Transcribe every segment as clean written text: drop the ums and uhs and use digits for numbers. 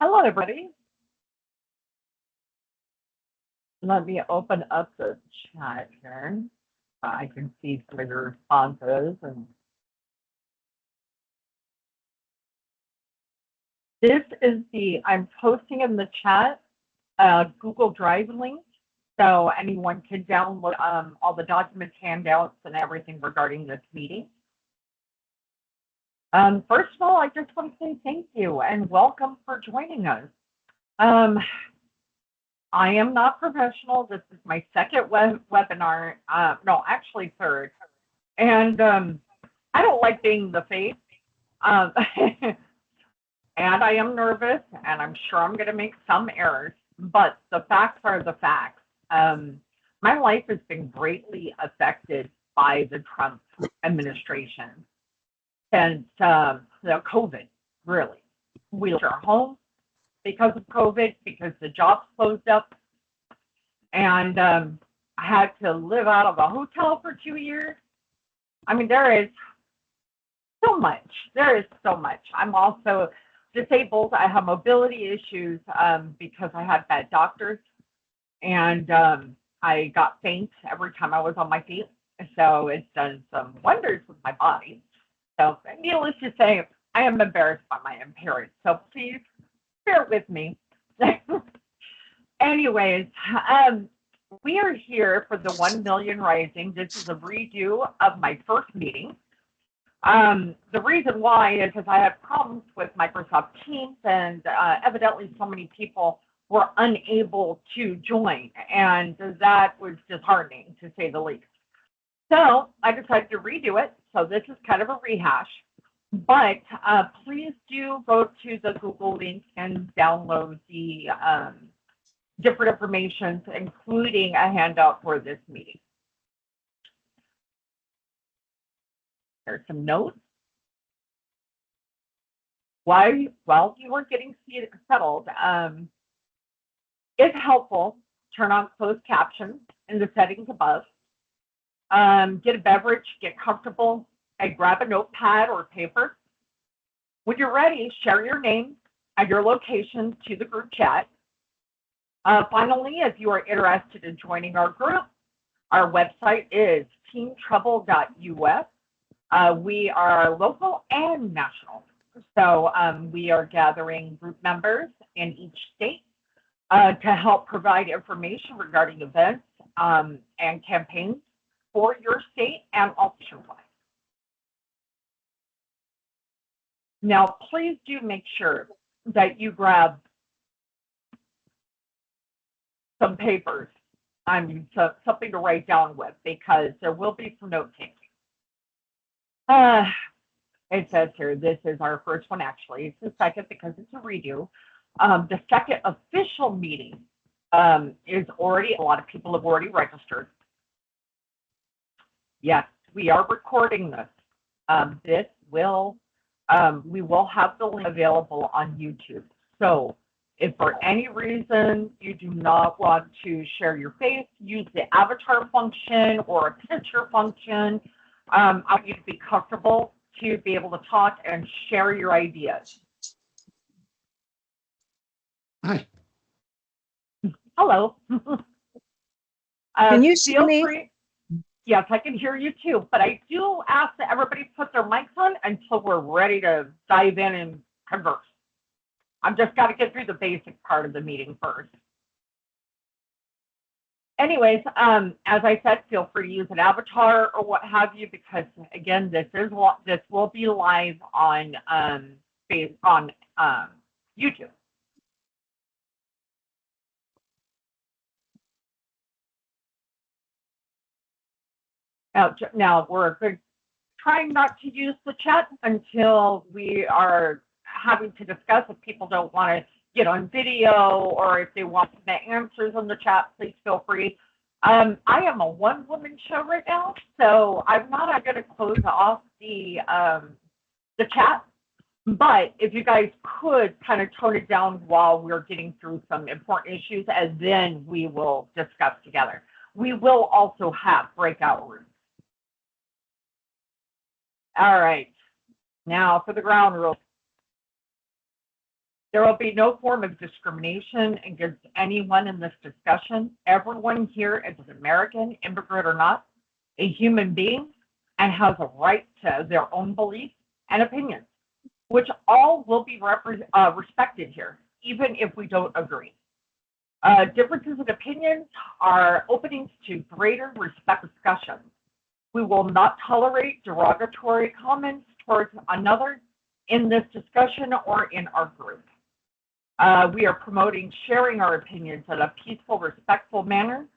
Hello, everybody. Let me open up the chat here. I can see some of your responses. And this is I'm posting in the chat Google Drive link. So anyone can download all the documents, handouts, and everything regarding this meeting. First of all, I just want to say thank you and welcome for joining us. I am not professional. This is my second webinar. No, actually third. And I don't like being the face. Um, and I am nervous, and I'm sure I'm going to make some errors, but the facts are the facts. My life has been greatly affected by the Trump administration since COVID, really. We lost our home because of COVID, because the jobs closed up, and I had to live out of a hotel for 2 years. I mean, there is so much. There is so much. I'm also disabled. I have mobility issues because I had bad doctors, and I got faint every time I was on my feet. So it's done some wonders with my body. So needless to say, I am embarrassed by my appearance. So please bear with me. Anyways, we are here for the 1 Million Rising. This is a redo of my first meeting. The reason why is because I had problems with Microsoft Teams, and evidently so many people were unable to join, and that was disheartening, to say the least. So I decided to redo it. So this is kind of a rehash, but please do go to the Google link and download the different information, including a handout for this meeting. There's some notes. While you were getting settled, it's helpful. Turn on closed captions in the settings above. Get a beverage, get comfortable, and grab a notepad or paper. When you're ready, share your name and your location to the group chat. Finally, if you are interested in joining our group, our website is teamtrouble.us. We are local and national. So we are gathering group members in each state to help provide information regarding events and campaigns for your state and also nationwide. Now, please do make sure that you grab some papers, something to write down with, because there will be some note taking. It says here, this is our first one, actually. It's the second because it's a redo. The second official meeting is already, a lot of people have already registered. Yes, we are recording this. We will have the link available on YouTube. So if for any reason you do not want to share your face, use the avatar function or a picture function. I want you to be comfortable to be able to talk and share your ideas. Hi. Hello. Can you see me? Free. Yes, I can hear you too, but I do ask that everybody put their mics on until we're ready to dive in and converse. I've just got to get through the basic part of the meeting first. Anyways, as I said, feel free to use an avatar or what have you, because again, this will be live on YouTube. Now we're trying not to use the chat until we are having to discuss. If people don't want to get on video, or if they want the answers on the chat, please feel free. I am a one-woman show right now, so I'm not going to close off the chat. But if you guys could kind of tone it down while we're getting through some important issues, and then we will discuss together. We will also have breakout rooms. All right. Now for the ground rules. There will be no form of discrimination against anyone in this discussion. Everyone here is an American, immigrant or not, a human being, and has a right to their own beliefs and opinions, which all will be respected here, even if we don't agree. Differences in opinions are openings to greater respect discussion. We will not tolerate derogatory comments towards another in this discussion or in our group. We are promoting sharing our opinions in a peaceful, respectful manner,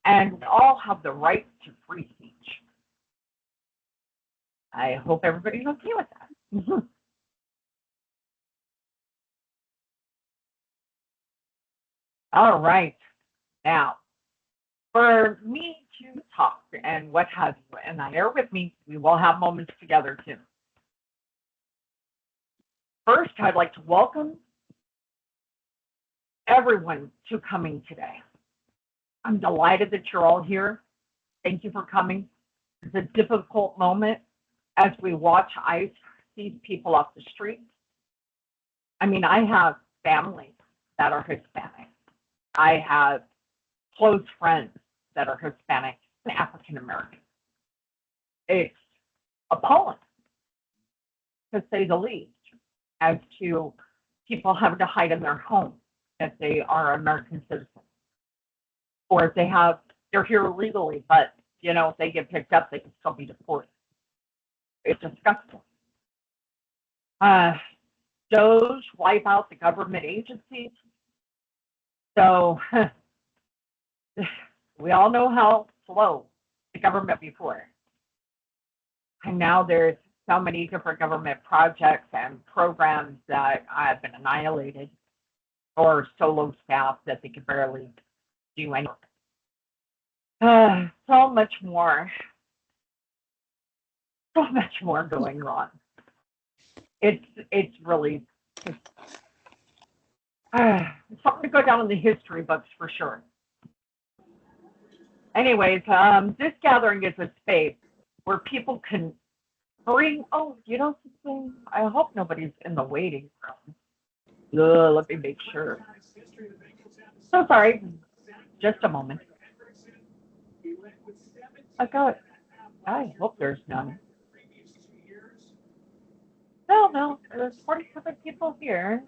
and we all have the right to free speech. I hope everybody's okay with that. All right. Now, for me to talk and what have you, and bear with me, we will have moments together too. First, I'd like to welcome everyone to coming today. I'm delighted that you're all here. Thank you for coming. It's a difficult moment as we watch ICE seize people off the street. I mean, I have family that are Hispanic. I have close friends that are Hispanic and African American. It's appalling, to say the least, as to people having to hide in their home if they are American citizens, or if they're here illegally, but if they get picked up, they can still be deported. It's disgusting. DOJ wipe out the government agencies. So we all know how slow the government before. And now there's so many different government projects and programs that have been annihilated, or solo staff that they can barely do anything. So much more going on. It's really something to go down in the history books for sure. Anyways, this gathering is a space where people can bring, something. I hope nobody's in the waiting room. Let me make sure. So sorry, just a moment. I hope there's none. No, there's 47 people here.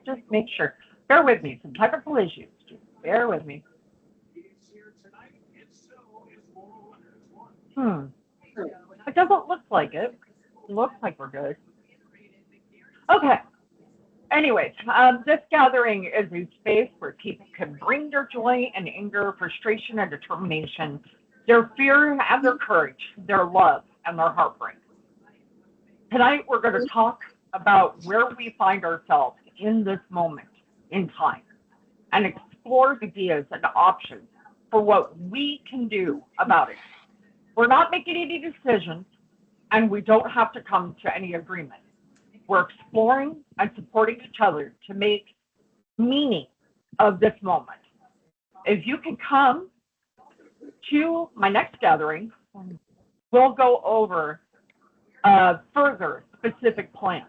Just make sure. Bear with me, some technical issues. Just bear with me. It doesn't look like it. It looks like we're good. Okay. Anyways, this gathering is a space where people can bring their joy and anger, frustration and determination, their fear and their courage, their love and their heartbreak. Tonight, we're going to talk about where we find ourselves in this moment in time and explore ideas and options for what we can do about it. We're not making any decisions, and we don't have to come to any agreement. We're exploring and supporting each other to make meaning of this moment. If you can come to my next gathering, we'll go over further specific plans.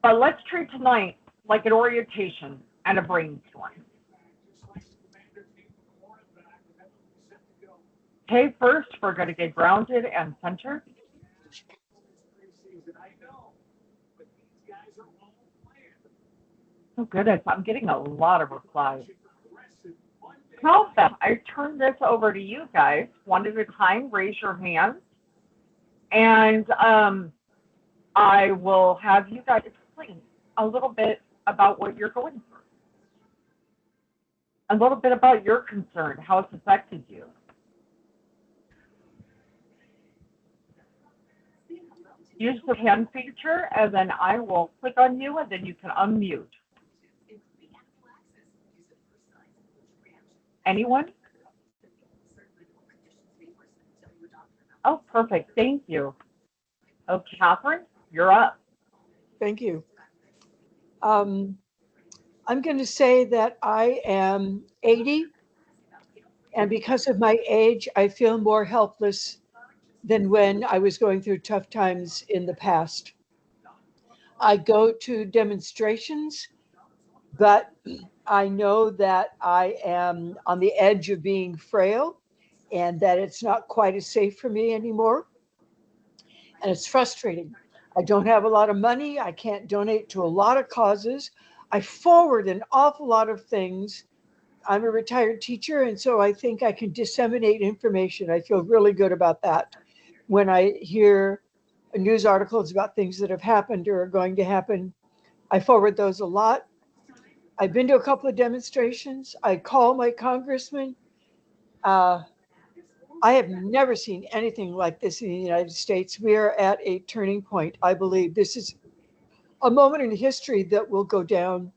But let's treat tonight like an orientation and a brainstorm. Okay, first we're going to get grounded and centered. Oh goodness, I'm getting a lot of replies. Well, I turn this over to you guys. One at a time, raise your hands. And I will have you guys explain a little bit about what you're going through. A little bit about your concern, how it's affected you. Use the hand feature, and then I will click on you, and then you can unmute. Anyone? Oh, perfect. Thank you. Oh, Catherine, you're up. Thank you. I'm going to say that I am 80, and because of my age, I feel more helpless than when I was going through tough times in the past. I go to demonstrations, but I know that I am on the edge of being frail and that it's not quite as safe for me anymore. And it's frustrating. I don't have a lot of money. I can't donate to a lot of causes. I forward an awful lot of things. I'm a retired teacher, and so I think I can disseminate information. I feel really good about that. When I hear news articles about things that have happened or are going to happen, I forward those a lot. I've been to a couple of demonstrations. I call my congressman. Uh, I have never seen anything like this in the United States. We are at a turning point. I believe this is a moment in history that will go down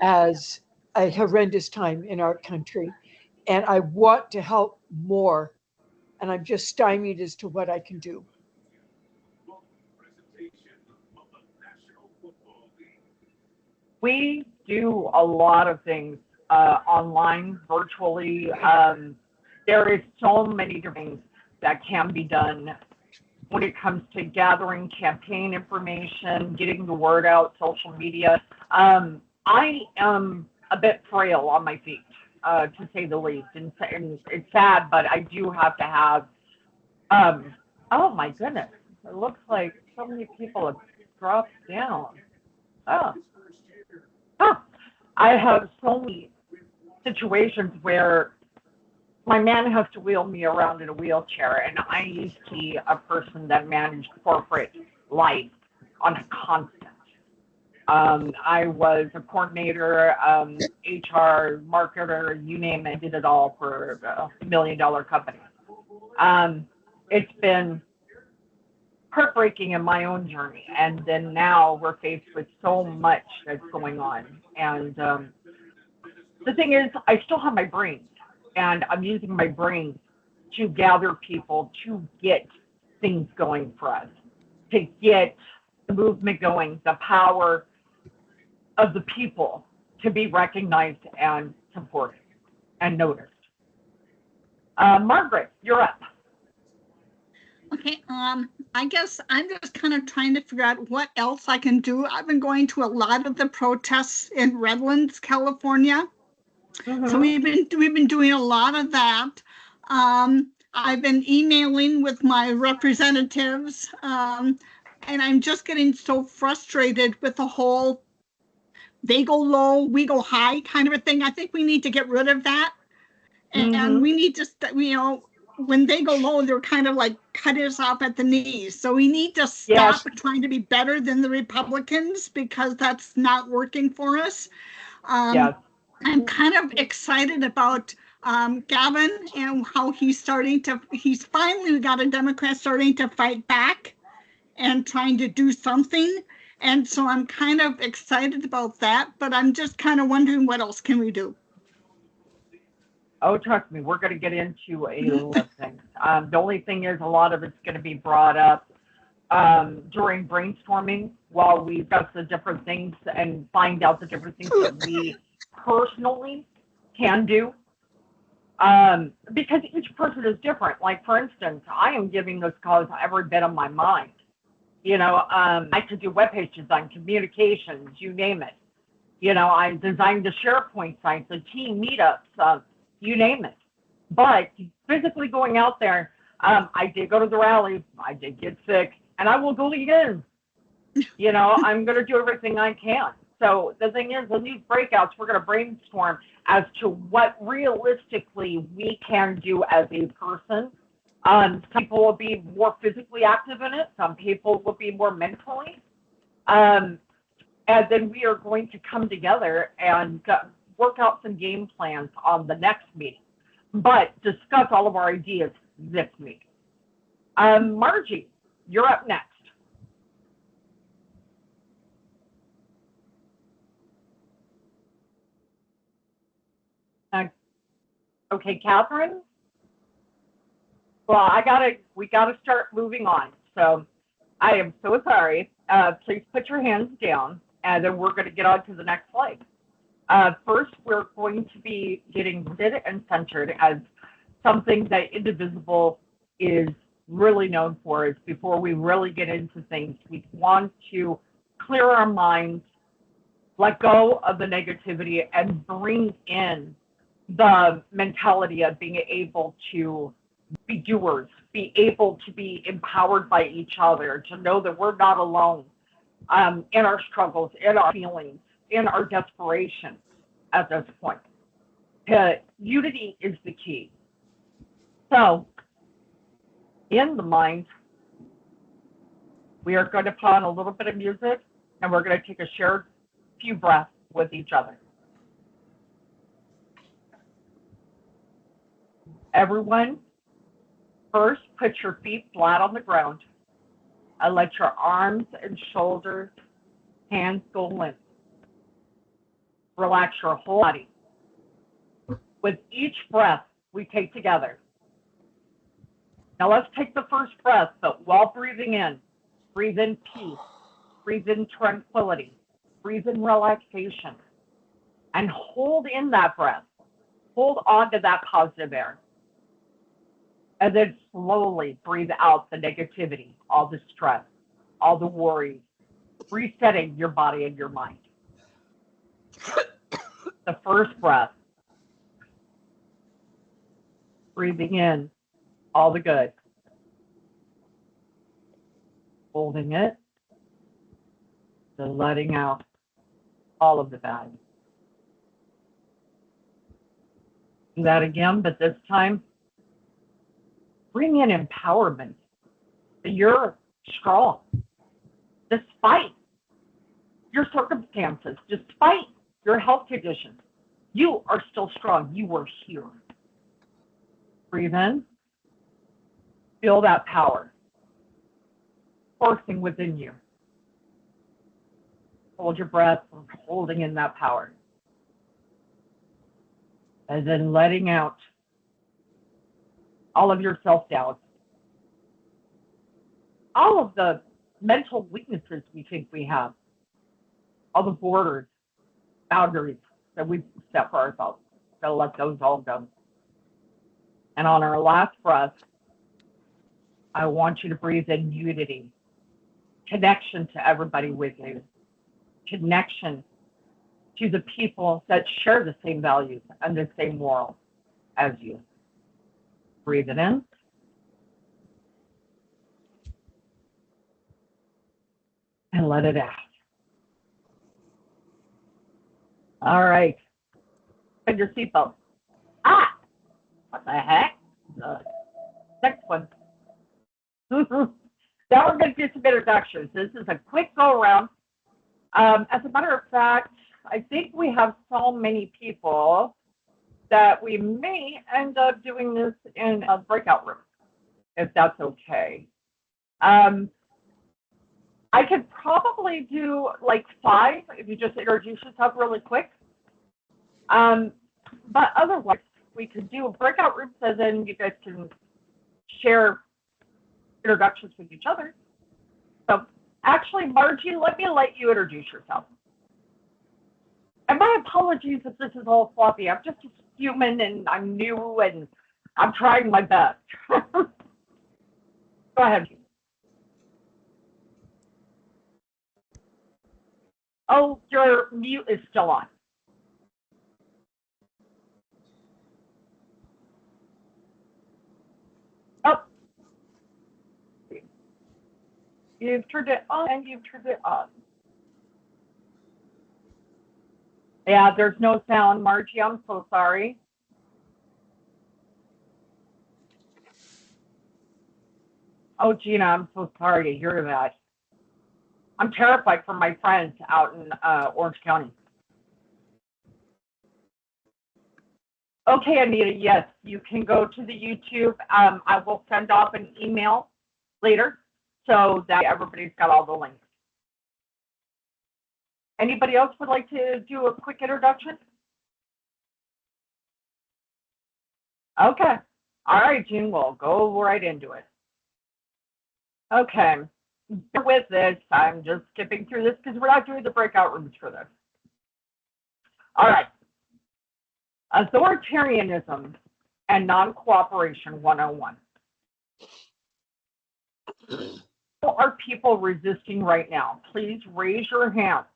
as a horrendous time in our country. And I want to help more. And I'm just stymied as to what I can do. We do a lot of things online, virtually. There is so many different things that can be done when it comes to gathering campaign information, getting the word out, social media. I am a bit frail on my feet, to say the least, and it's sad, but I do have to have. Oh my goodness! It looks like so many people have dropped down. Oh, huh. I have so many situations where my man has to wheel me around in a wheelchair, and I used to be a person that managed corporate life on a constant. I was a coordinator, HR, marketer, you name it, did it all for a $1 million company. Um, it's been heartbreaking in my own journey, and then now we're faced with so much that's going on. And the thing is, I still have my brain, and I'm using my brain to gather people to get things going for us, to get the movement going, the power of the people to be recognized and supported and noticed. Margaret, you're up. Okay, I guess I'm just kind of trying to figure out what else I can do. I've been going to a lot of the protests in Redlands, California. So Mm-hmm. we've been doing a lot of that. I've been emailing with my representatives, and I'm just getting so frustrated with the whole they go low, we go high kind of a thing. I think we need to get rid of that, and Mm-hmm. we need to, when they go low, they're kind of like cut us off at the knees. So we need to Yes. stop trying to be better than the Republicans because that's not working for us. Yes. I'm kind of excited about Gavin and how he's finally got a Democrat starting to fight back and trying to do something. And so I'm kind of excited about that, but I'm just kind of wondering what else can we do? Oh, trust me, we're going to get into a lot of things. The only thing is, a lot of it's going to be brought up during brainstorming while we discuss the different things and find out the different things that we personally can do. Because each person is different. Like, for instance, I am giving this cause every bit of my mind. I could do web page design, communications, you name it. I designed the SharePoint sites, the team meetups, you name it. But physically going out there, I did go to the rally, I did get sick, and I will go again. I'm going to do everything I can. So the thing is, in these breakouts, we're going to brainstorm as to what realistically we can do as a person. Some people will be more physically active in it. Some people will be more mentally. Um, and then we are going to come together and work out some game plans on the next meeting, but discuss all of our ideas this meeting. Margie, you're up next. Okay, Catherine. Well, we gotta start moving on. So I am so sorry. Please put your hands down, and then we're going to get on to the next slide. First, we're going to be getting rooted and centered as something that Indivisible is really known for is before we really get into things, we want to clear our minds, let go of the negativity, and bring in the mentality of being able to be doers, be able to be empowered by each other, to know that we're not alone in our struggles, in our feelings, in our desperation at this point. Unity is the key. So, in the mind, we are going to put on a little bit of music, and we're going to take a shared few breaths with each other. Everyone, first put your feet flat on the ground and let your arms and shoulders, hands go limp. Relax your whole body. With each breath we take together. Now let's take the first breath, but while breathing in, breathe in peace, breathe in tranquility, breathe in relaxation, and hold in that breath. Hold on to that positive air. And then slowly breathe out the negativity, all the stress, all the worries, resetting your body and your mind. The first breath, breathing in all the good, holding it, then letting out all of the bad. Do that again, but this time, bring in empowerment. You're strong, despite your circumstances, despite your health conditions. You are still strong. You are here. Breathe in. Feel that power coursing within you. Hold your breath, holding in that power. And then letting out all of your self-doubt, all of the mental weaknesses we think we have, all the borders, boundaries that we've set for ourselves. So let those all go. And on our last breath, I want you to breathe in unity, connection to everybody with you, connection to the people that share the same values and the same morals as you. Breathe it in. And let it out. All right. Put your seatbelt. Ah! What the heck? The next one. Now we're going to do some introductions. This is a quick go around. As a matter of fact, I think we have so many people that we may end up doing this in a breakout room, if that's okay. I could probably do like 5 if you just introduce yourself really quick. But otherwise, we could do a breakout room so then you guys can share introductions with each other. So actually, Margie, let you introduce yourself. And my apologies if this is all floppy. I'm just a human and I'm new and I'm trying my best. Go ahead. Oh, your mute is still on. Oh. You've turned it on and you've turned it on. Yeah, there's no sound, Margie. I'm so sorry. Oh, Gina, I'm so sorry to hear that. I'm terrified for my friends out in Orange County. Okay, Anita, yes, you can go to the YouTube. I will send off an email later so that everybody's got all the links. Anybody else would like to do a quick introduction? Okay. All right, Jean, we'll go right into it. Okay. Bear with this. I'm just skipping through this because we're not doing the breakout rooms for this. All right. Authoritarianism and non-cooperation 101. are people resisting right now? Please raise your hand.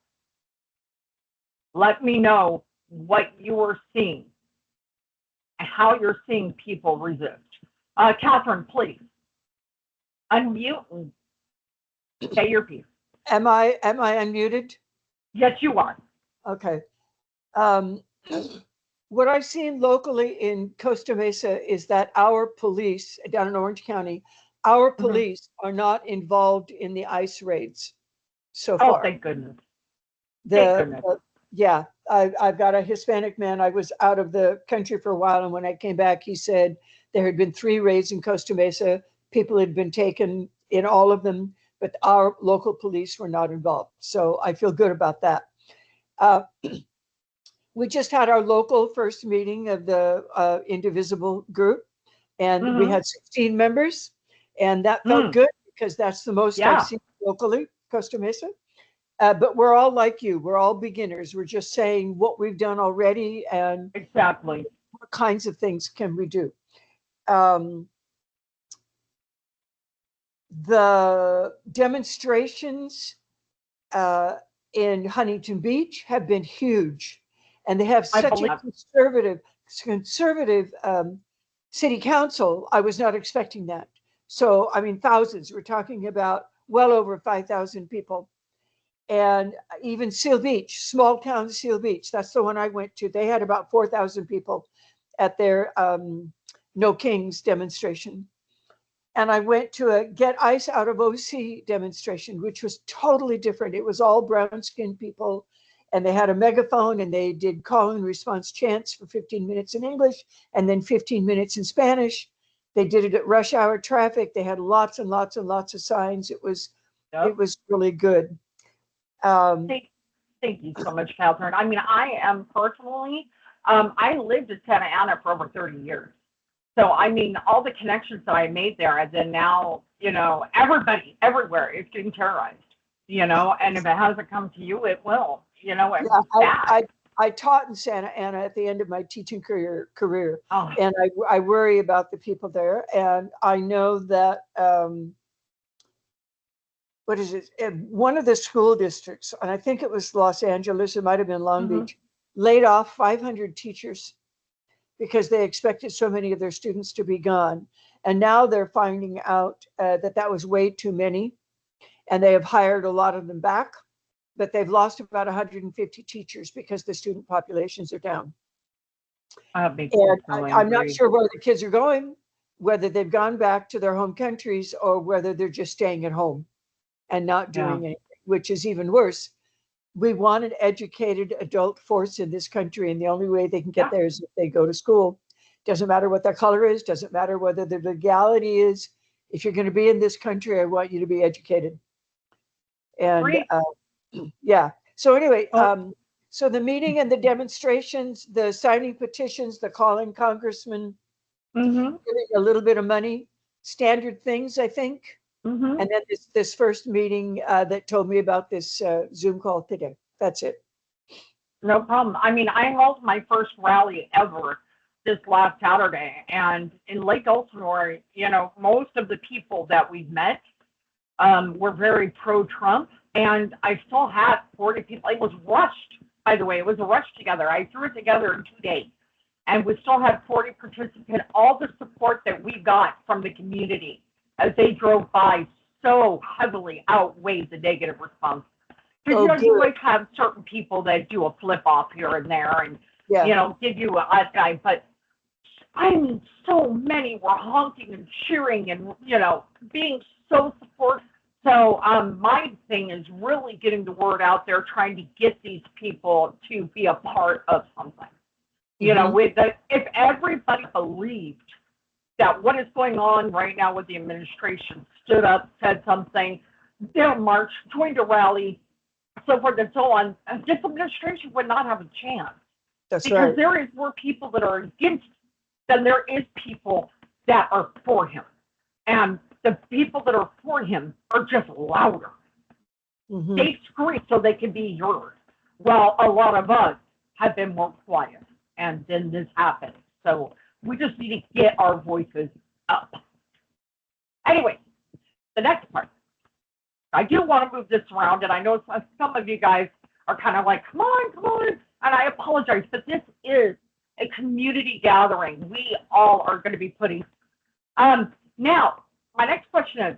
Let me know what you are seeing and how you're seeing people resist. Catherine, please unmute and say your piece. Am I unmuted? Yes, you are. Okay. What I've seen locally in Costa Mesa is that our police down in Orange County, our police are not involved in the ICE raids so Oh, far. thank goodness. Thank goodness. Yeah, I've got a Hispanic man. I was out of the country for a while, and when I came back, he said there had been 3 raids in Costa Mesa. People had been taken in all of them, but our local police were not involved. So I feel good about that. We just had our local first meeting of the Indivisible group, and we had 16 members, and that felt good because that's the most I've seen locally, Costa Mesa. But we're all like you. We're all beginners. We're just saying what we've done already and exactly what kinds of things can we do. The demonstrations in Huntington Beach have been huge, and they have such a conservative city council. I was not expecting that. So, I mean, thousands. We're talking about well over 5,000 people. And even Seal Beach, small town Seal Beach, that's the one I went to. They had about 4,000 people at their No Kings demonstration. And I went to a Get ICE Out of OC demonstration, which was totally different. It was all brown-skinned people, and they had a megaphone, and they did call and response chants for 15 minutes in English and then 15 minutes in Spanish. They did it at rush hour traffic. They had lots and lots and lots of signs. It was really good. Thank you so much, Catherine. I mean, I am personally, I lived in Santa Ana for over 30 years. So, I mean, all the connections that I made there, and then now, you know, everybody, everywhere is getting terrorized, you know, and if it hasn't come to you, it will, you know. I taught in Santa Ana at the end of my teaching career, oh. And I worry about the people there. And I know that, what is it? One of the school districts, and I think it was Los Angeles, it might have been Long Beach, laid off 500 teachers because they expected so many of their students to be gone. And now they're finding out that was way too many. And they have hired a lot of them back, but they've lost about 150 teachers because the student populations are down. And I'm not sure where the kids are going, whether they've gone back to their home countries or whether they're just staying at home and not doing anything, which is even worse. We want an educated adult force in this country, and the only way they can get there is if they go to school. Doesn't matter what their color is, doesn't matter whether the legality is. If you're going to be in this country, I want you to be educated. And so anyway, so the meeting and the demonstrations, the signing petitions, the calling congressmen, giving a little bit of money, standard things, I think. And then this first meeting that told me about this Zoom call today. That's it. No problem. I mean, I held my first rally ever this last Saturday, and in Lake Elsinore, you know, most of the people that we've met were very pro-Trump, and I still had 40 people. It was rushed, by the way. It was a rush together. I threw it together in 2 days, and we still had 40 participants. All the support that we got from the community as they drove by so heavily outweighed the negative response. Because you always have certain people that do a flip off here and there and, you know, give you a hot guy. But I mean, so many were honking and cheering and, you know, being so supportive. So my thing is really getting the word out there, trying to get these people to be a part of something. You know, if everybody believed that what is going on right now with the administration, stood up, said something, did a march, joined a rally, so forth and so on, this administration would not have a chance. That's because right. there is more people that are against than there is people that are for him. And the people that are for him are just louder. They scream so they can be heard. Well, a lot of us have been more quiet, and then this happened. So we just need to get our voices up. Anyway, the next part. I do want to move this around, and I know some of you guys are kind of like, come on, come on. And I apologize, but this is a community gathering. We all are going to be putting. Now, my next question is,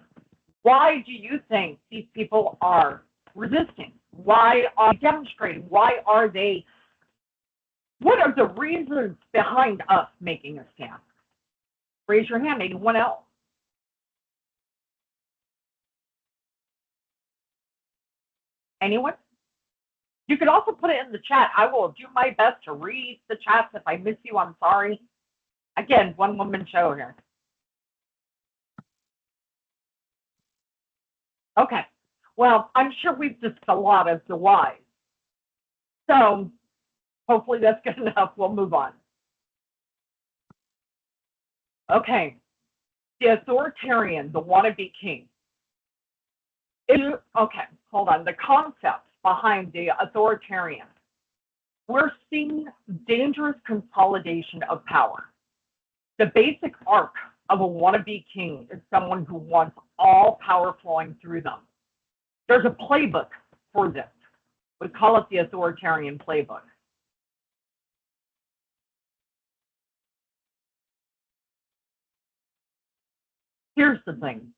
why do you think these people are resisting? Why are they demonstrating? Why are they? What are the reasons behind us making a stand? Raise your hand. Anyone else? Anyone? You can also put it in the chat. I will do my best to read the chats. If I miss you, I'm sorry. Again, one woman show here. Okay. Well, I'm sure we've discussed a lot of the whys. So hopefully that's good enough. We'll move on. Okay. The authoritarian, the wannabe king. Okay, hold on. The concept behind the authoritarian. We're seeing dangerous consolidation of power. The basic arc of a wannabe king is someone who wants all power flowing through them. There's a playbook for this. We call it the authoritarian playbook. Here's the thing.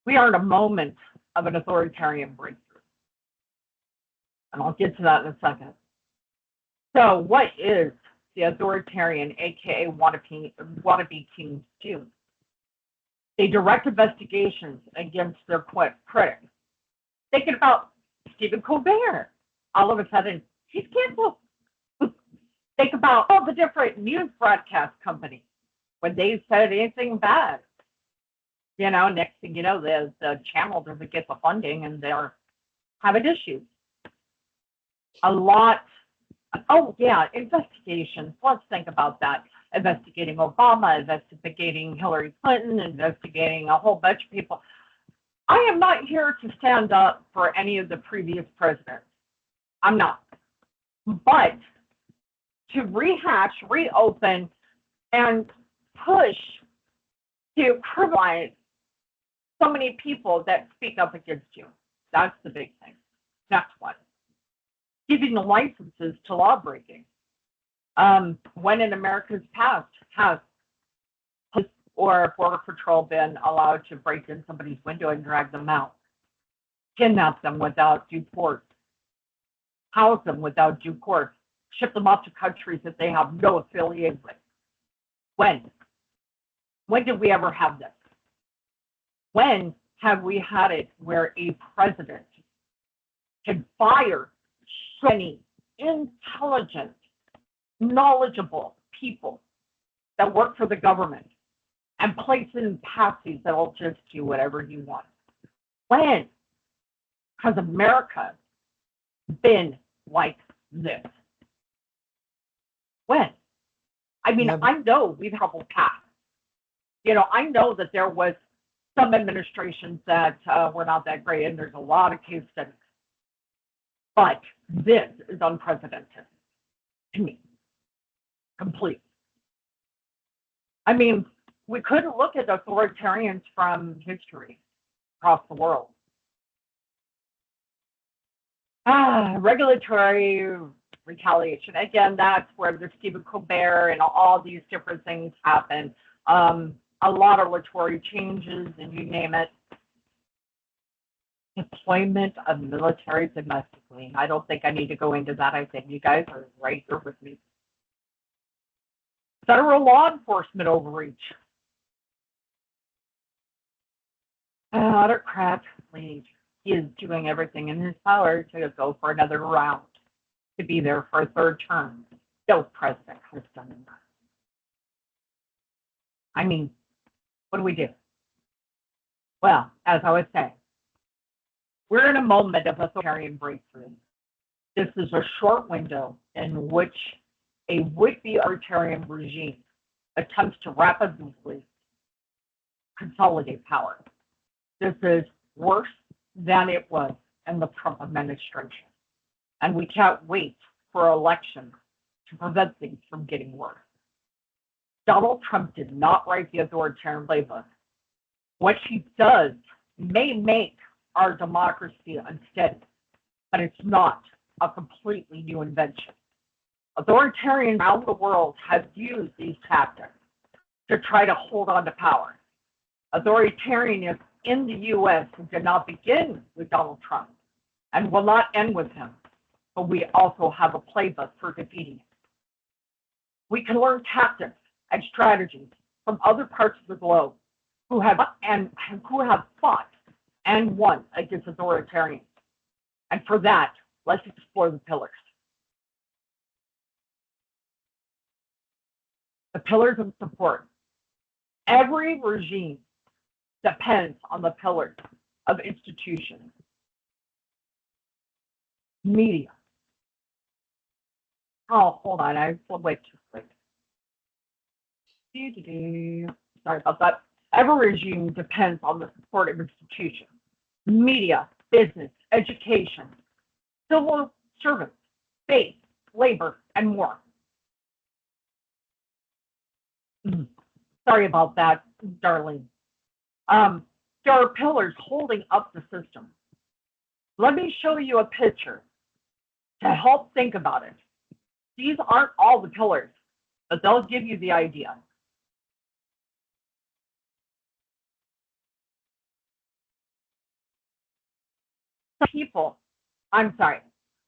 We are in a moment of an authoritarian breakthrough. And I'll get to that in a second. So what is the authoritarian, aka wannabe kings do? They direct investigations against their critics. Thinking about Stephen Colbert. All of a sudden, he's canceled. Think about all the different news broadcast companies. When they said anything bad, you know, next thing you know, the channel doesn't get the funding and they're having issues. A lot. Oh, yeah, investigations. Let's think about that. Investigating Obama, investigating Hillary Clinton, investigating a whole bunch of people. I am not here to stand up for any of the previous presidents. I'm not. But to rehash, reopen, and push to criminalize so many people that speak up against you. That's the big thing. Next one. Giving the licenses to law breaking. When in America's past has police or Border Patrol been allowed to break in somebody's window and drag them out, kidnap them without due course, house them without due course, ship them off to countries that they have no affiliation with? When? When did we ever have this? When have we had it where a president can fire so many intelligent, knowledgeable people that work for the government and place it in patsies that'll just do whatever you want? When has America been like this? When? I mean, I know we've had a couple past. You know, I know that there was some administrations that were not that great, and there's a lot of case studies. But this is unprecedented to me. Complete. I mean, we could look at authoritarians from history across the world. Regulatory retaliation. Again, that's where the Stephen Colbert and all these different things happen. A lot of regulatory changes, and you name it. Deployment of military domestically. I don't think I need to go into that. I think you guys are right here with me. Federal law enforcement overreach. Autocrat lead. He is doing everything in his power to go for another round, to be there for a third term. No president has done that. I mean, what do we do? Well, as I was saying, we're in a moment of authoritarian breakthrough. This is a short window in which a would-be authoritarian regime attempts to rapidly consolidate power. This is worse than it was in the Trump administration. And we can't wait for elections to prevent things from getting worse. Donald Trump did not write the authoritarian playbook. What she does may make our democracy unsteady, but it's not a completely new invention. Authoritarians around the world have used these tactics to try to hold on to power. Authoritarianism in the U.S. did not begin with Donald Trump and will not end with him, but we also have a playbook for defeating it. We can learn tactics and strategies from other parts of the globe who have fought and won against authoritarians. And for that, let's explore the pillars. The pillars of support. Every regime depends on the pillars of institutions. Media. Oh, hold on, I wait too quick. Sorry about that. Every regime depends on the support of institutions. Media, business, education, civil servants, faith, labor, and more. Sorry about that, darling. There are pillars holding up the system. Let me show you a picture to help think about it. These aren't all the pillars, but they'll give you the idea.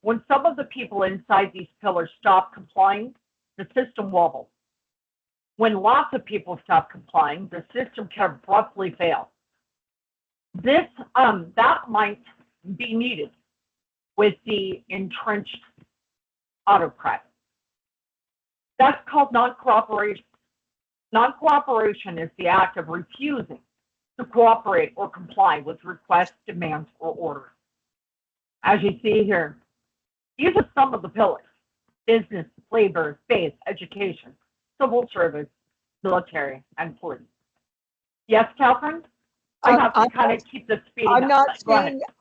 When some of the people inside these pillars stop complying, the system wobbles. When lots of people stop complying, the system can abruptly fail. That might be needed with the entrenched autocrat. That's called non-cooperation. Non-cooperation is the act of refusing to cooperate or comply with requests, demands, or orders. As you see here, these are some of the pillars: business, labor, faith, education, civil service, military, and police. Yes, Catherine? I have to kind of keep the speed up. I'm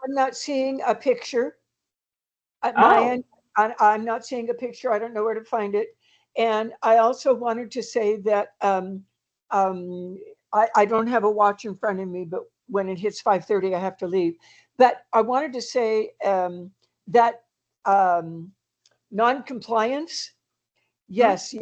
not seeing a picture at my end. I'm not seeing a picture. I don't know where to find it. And I also wanted to say that I don't have a watch in front of me, but when it hits 5:30, I have to leave. But I wanted to say that non-compliance, yes.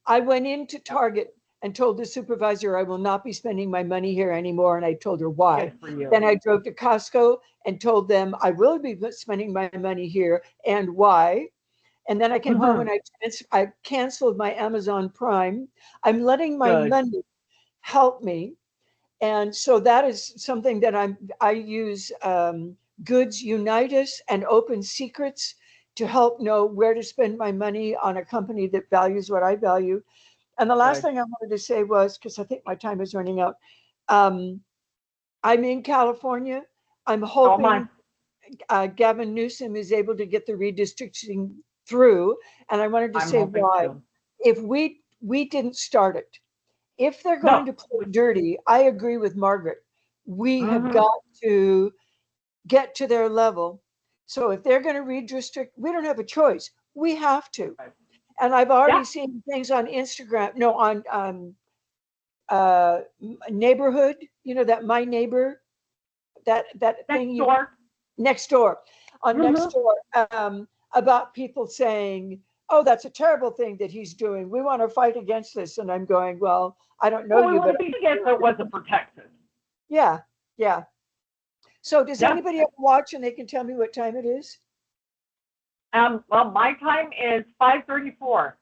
I went into Target and told the supervisor I will not be spending my money here anymore, and I told her why. Then I drove to Costco and told them I will be spending my money here and why. And then I came home and I canceled my Amazon Prime. I'm letting my money help me. And so that is something that I use Goods Unite Us and Open Secrets to help know where to spend my money on a company that values what I value. And the last thing I wanted to say was, because I think my time is running out, I'm in California. I'm hoping Gavin Newsom is able to get the redistricting through. And I wanted to say why. So. If we didn't start it, if they're going to play dirty, I agree with Margaret. We have got to get to their level. So if they're going to redistrict, we don't have a choice. We have to. And I've already seen things on Instagram, on neighborhood, that My Neighbor, that thing. Next door. On Nextdoor, about people saying, oh, that's a terrible thing that he's doing. We want to fight against this. And I'm going, well, I don't know you, but it wasn't protected. Yeah. So does anybody ever watch and they can tell me what time it is? Well, my time is 5:34.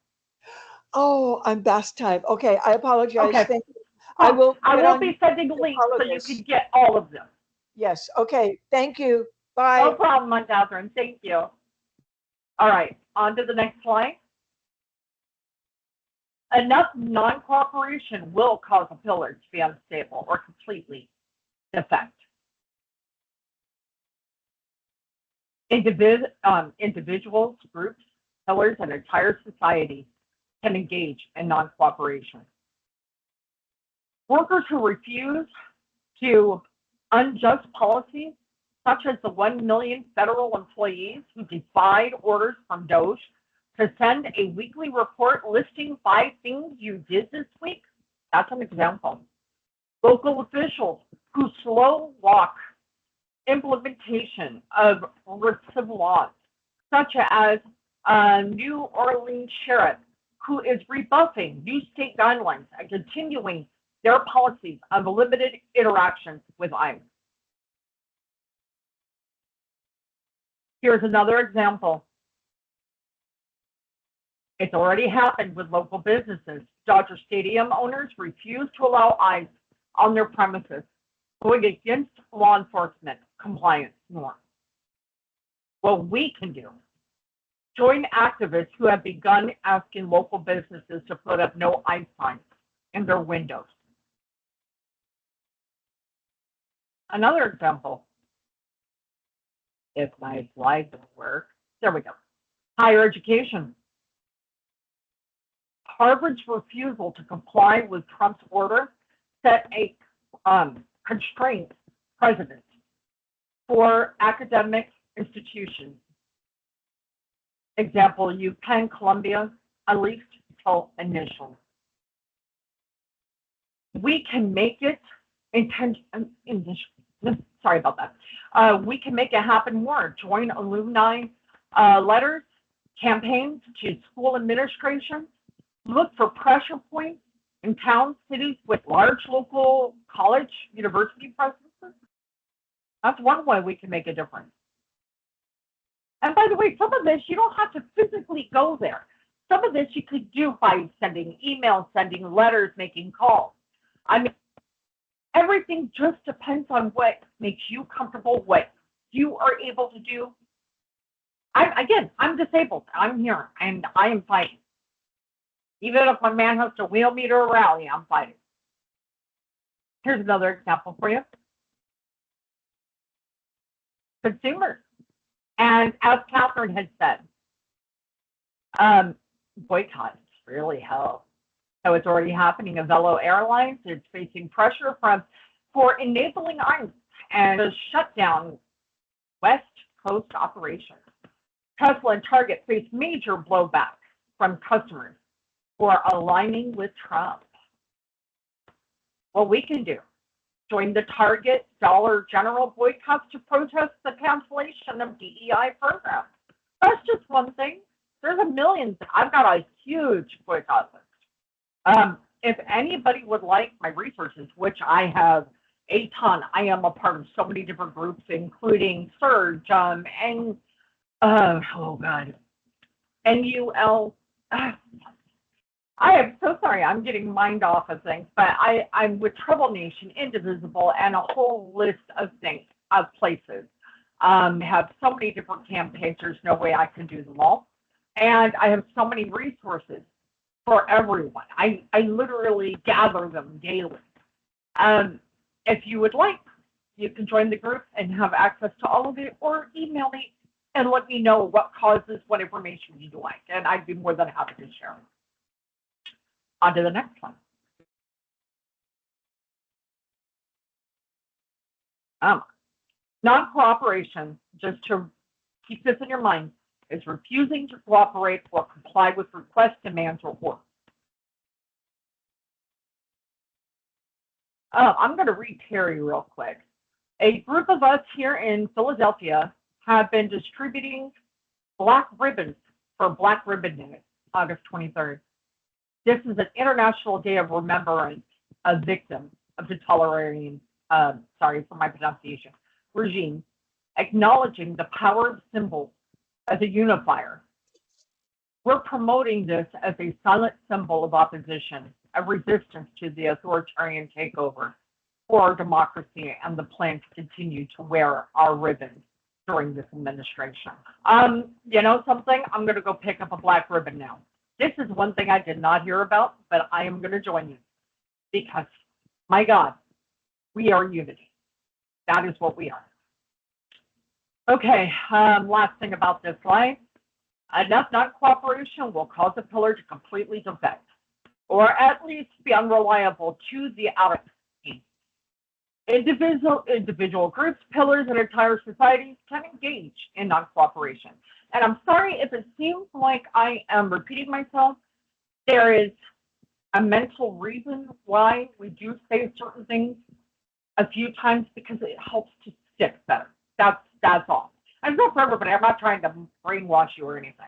Oh, I'm past time. Okay, I apologize. Okay. Thank you. I will be sending links so you can get all of them. Yes. Okay. Thank you. Bye. No problem, Catherine. Thank you. All right. On to the next slide. Enough non-cooperation will cause a pillar to be unstable or completely defect. Individuals, groups, pillars, and entire society can engage in non-cooperation. Workers who refuse to unjust policies, such as the 1 million federal employees who defied orders from DOJ to send a weekly report listing 5 things you did this week, that's an example. Local officials who slow walk implementation of restrictive laws, such as New Orleans sheriff, who is rebuffing new state guidelines and continuing their policies of limited interactions with ICE. Here's another example. It's already happened with local businesses. Dodger Stadium owners refuse to allow ICE on their premises, going against law enforcement compliance norms. What we can do, join activists who have begun asking local businesses to put up no ICE signs in their windows. Another example, if my slide doesn't work, there we go. Higher education. Harvard's refusal to comply with Trump's order set a constraint precedent for academic institutions. Example, UPenn, Columbia, at least till initial. We can make it sorry about that. We can make it happen more. Join alumni letters, campaigns to school administration. Look for pressure points in towns, cities with large local college, university presences. That's one way we can make a difference. And by the way, some of this, you don't have to physically go there. Some of this you could do by sending emails, sending letters, making calls. I mean, everything just depends on what makes you comfortable, what you are able to do. I'm disabled. I'm here, and I am fighting. Even if my man has to wheel me to a rally, I'm fighting. Here's another example for you. Consumers. And as Catherine had said, boycotts really help. So it's already happening. Avelo Airlines is facing pressure for enabling ICE and to shut down West Coast operations. Tesla and Target face major blowback from customers for aligning with Trump. What we can do, join the Target Dollar General boycotts to protest the cancellation of DEI programs. That's just one thing. There's a million. I've got a huge boycott list. If anybody would like my resources, which I have a ton, I am a part of so many different groups, including Surge and NUL. I am so sorry, I'm getting mind off of things, but I'm with Trouble Nation, Indivisible, and a whole list of things, of places. Have so many different campaigns, there's no way I can do them all. And I have so many resources for everyone. I literally gather them daily. If you would like, you can join the group and have access to all of it, or email me and let me know what causes, what information you'd like, and I'd be more than happy to share it. On to the next one. Non-cooperation, just to keep this in your mind, is refusing to cooperate or comply with requests, demands, or orders. I'm going to read Terry real quick. A group of us here in Philadelphia have been distributing black ribbons for Black Ribbon Day, August 23rd. This is an International Day of Remembrance of victims of the totalitarian, sorry for my pronunciation, regime, acknowledging the power of symbols as a unifier. We're promoting this as a silent symbol of opposition, of resistance to the authoritarian takeover for our democracy and the plan to continue to wear our ribbons during this administration. You know something? I'm going to go pick up a black ribbon now. This is one thing I did not hear about, but I am going to join you because, my God, we are unity. That is what we are. Okay, last thing about this slide. Enough non-cooperation will cause a pillar to completely defect, or at least be unreliable to the outer team. Individual groups, pillars, and entire societies can engage in non-cooperation. And I'm sorry if it seems like I am repeating myself. There is a mental reason why we do say certain things a few times because it helps to stick better. That's all. And it's not for everybody. I'm not trying to brainwash you or anything.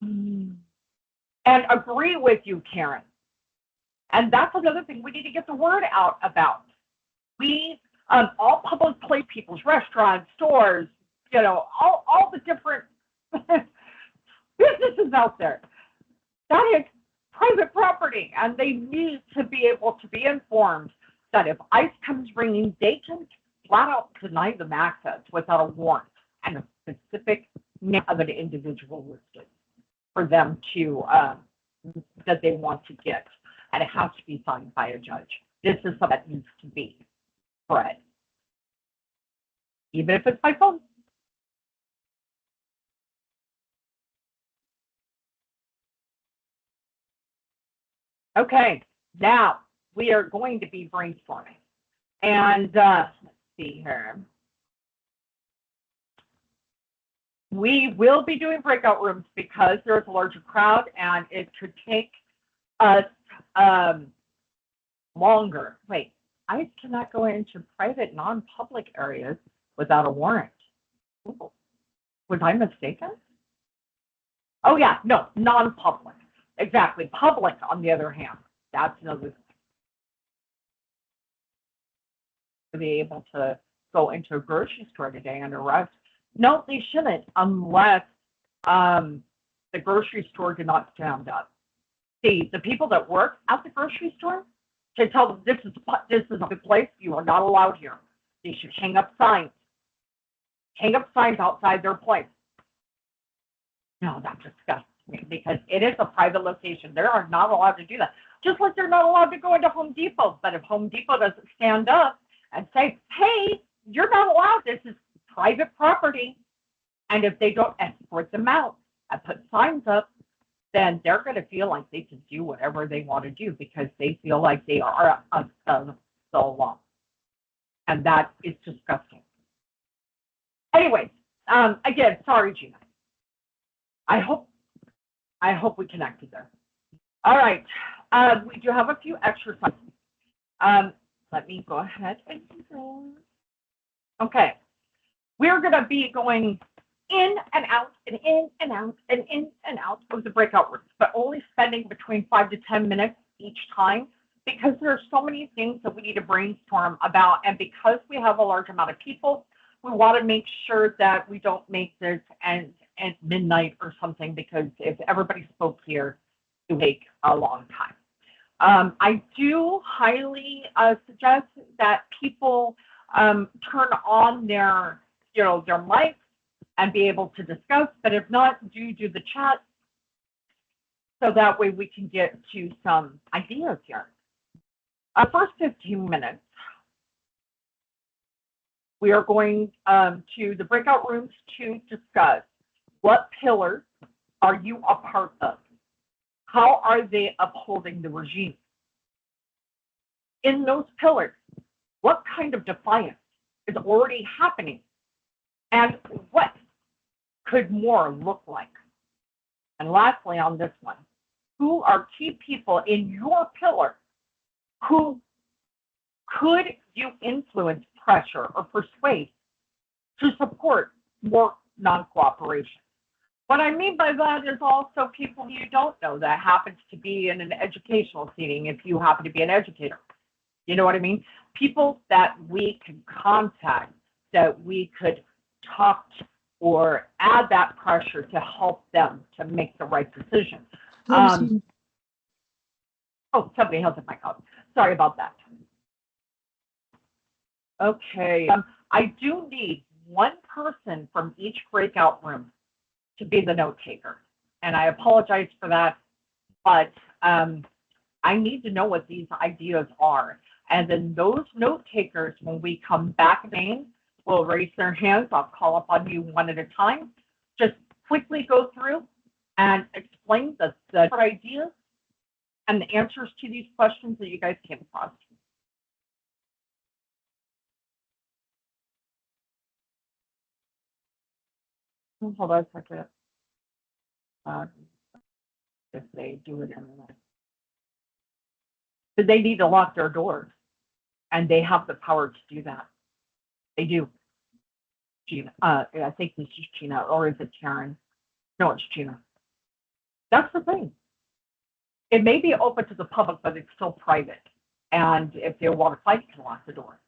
And agree with you, Karen. And that's another thing we need to get the word out about. We, all public play people's restaurants, stores, all the different businesses out there. That is private property, and they need to be able to be informed that if ICE comes ringing, they can flat out deny them access without a warrant and a specific name of an individual listed for them to that they want to get, and it has to be signed by a judge. This is something that needs to be spread, even if it's by phone. Okay, now we are going to be brainstorming. And let's see here. We will be doing breakout rooms because there's a larger crowd and it could take us longer. Wait, I cannot go into private non-public areas without a warrant. Ooh, was I mistaken? Oh yeah, no, non-public. Exactly. Public, on the other hand, that's another thing. To be able to go into a grocery store today and arrest. No, they shouldn't unless the grocery store did not stand up. See, the people that work at the grocery store should tell them this is a good place. You are not allowed here. They should hang up signs. Hang up signs outside their place. No, that disgusts me because it is a private location. They are not allowed to do that. Just like they're not allowed to go into Home Depot. But if Home Depot doesn't stand up and say, hey, you're not allowed, this is private property. And if they don't escort them out and put signs up, then they're going to feel like they can do whatever they want to do because they feel like they are above the law. And that is disgusting. Anyways, again, sorry, Gina. I hope we connected there. All right. We do have a few exercises. Let me go ahead and do those. Okay. We're going to be going in and out and in and out and in and out of the breakout rooms, but only spending between 5 to 10 minutes each time because there are so many things that we need to brainstorm about. And because we have a large amount of people, we want to make sure that we don't make this at midnight or something, because if everybody spoke here, it would take a long time. I do highly suggest that people turn on their mics and be able to discuss, but if not, do the chat so that way we can get to some ideas here. First 15 minutes, we are going to the breakout rooms to discuss what pillars are you a part of? How are they upholding the regime? In those pillars, what kind of defiance is already happening? And what could more look like? And lastly, on this one, who are key people in your pillar who could you influence, pressure, or persuade to support more non-cooperation? What I mean by that is also people you don't know that happens to be in an educational setting if you happen to be an educator. You know what I mean? People that we can contact, that we could talk to or add that pressure to help them to make the right decision. Oh, somebody has a mic on. Sorry about that. Okay, I do need one person from each breakout room to be the note taker. And I apologize for that, but I need to know what these ideas are. And then those note takers, when we come back again, will raise their hands. I'll call upon you one at a time. Just quickly go through and explain the ideas and the answers to these questions that you guys came across. Hold on a second. if they do it in the night. But they need to lock their doors, and they have the power to do that. They do. Gina, I think this is Gina, or is it Karen? No, it's Gina. That's the thing. It may be open to the public, but it's still private. And if they want to fight, you can lock the door.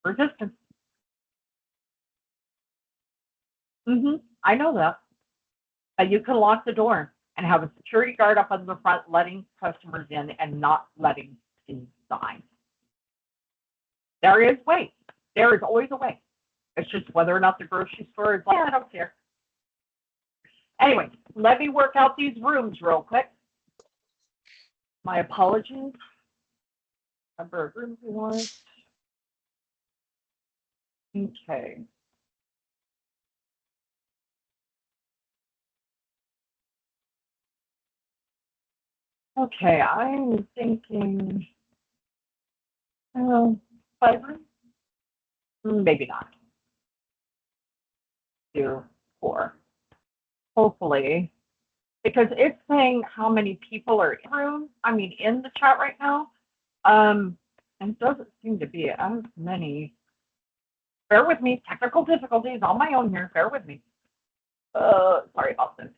Resistance. I know that. You can lock the door and have a security guard up on the front, letting customers in and not letting inside. There is ways. There is always a way. It's just whether or not the grocery store is like, I don't care. Anyway, let me work out these rooms real quick. My apologies. Number of rooms we want. Okay. Okay, I'm thinking 5 rooms? Maybe not. 2, 4. Hopefully, because it's saying how many people are in the chat right now. And it doesn't seem to be as many. Bear with me, technical difficulties on my own here. Bear with me. Sorry about this.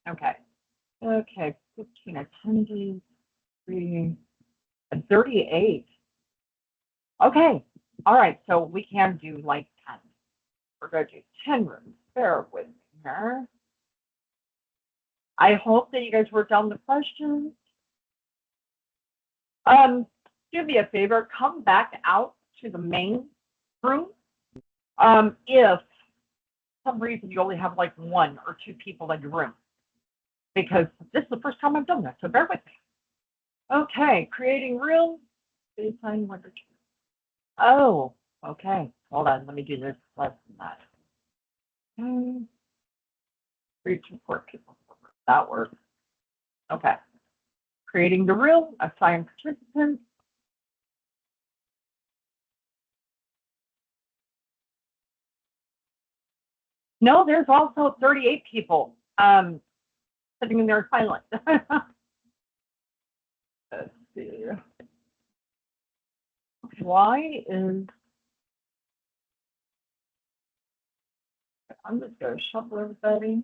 Okay. Okay, 15 attendees, 3, and 38. Okay. All right, so we can do like 10. We're going to do 10 rooms. Bear with me here. I hope that you guys wrote down the questions. Do me a favor, come back out to the main room. If for some reason you only have like 1 or 2 people in your room, because this is the first time I've done that, so bear with me. Okay, creating room. Baseline 1 or 2. Oh, okay. Hold on, let me do this less than that. 3 to 4 people. That works. Okay. Creating the room, assign participants. No, there's also 38 people sitting in there silent. Let's see. Why is... I'm just going to shuffle everybody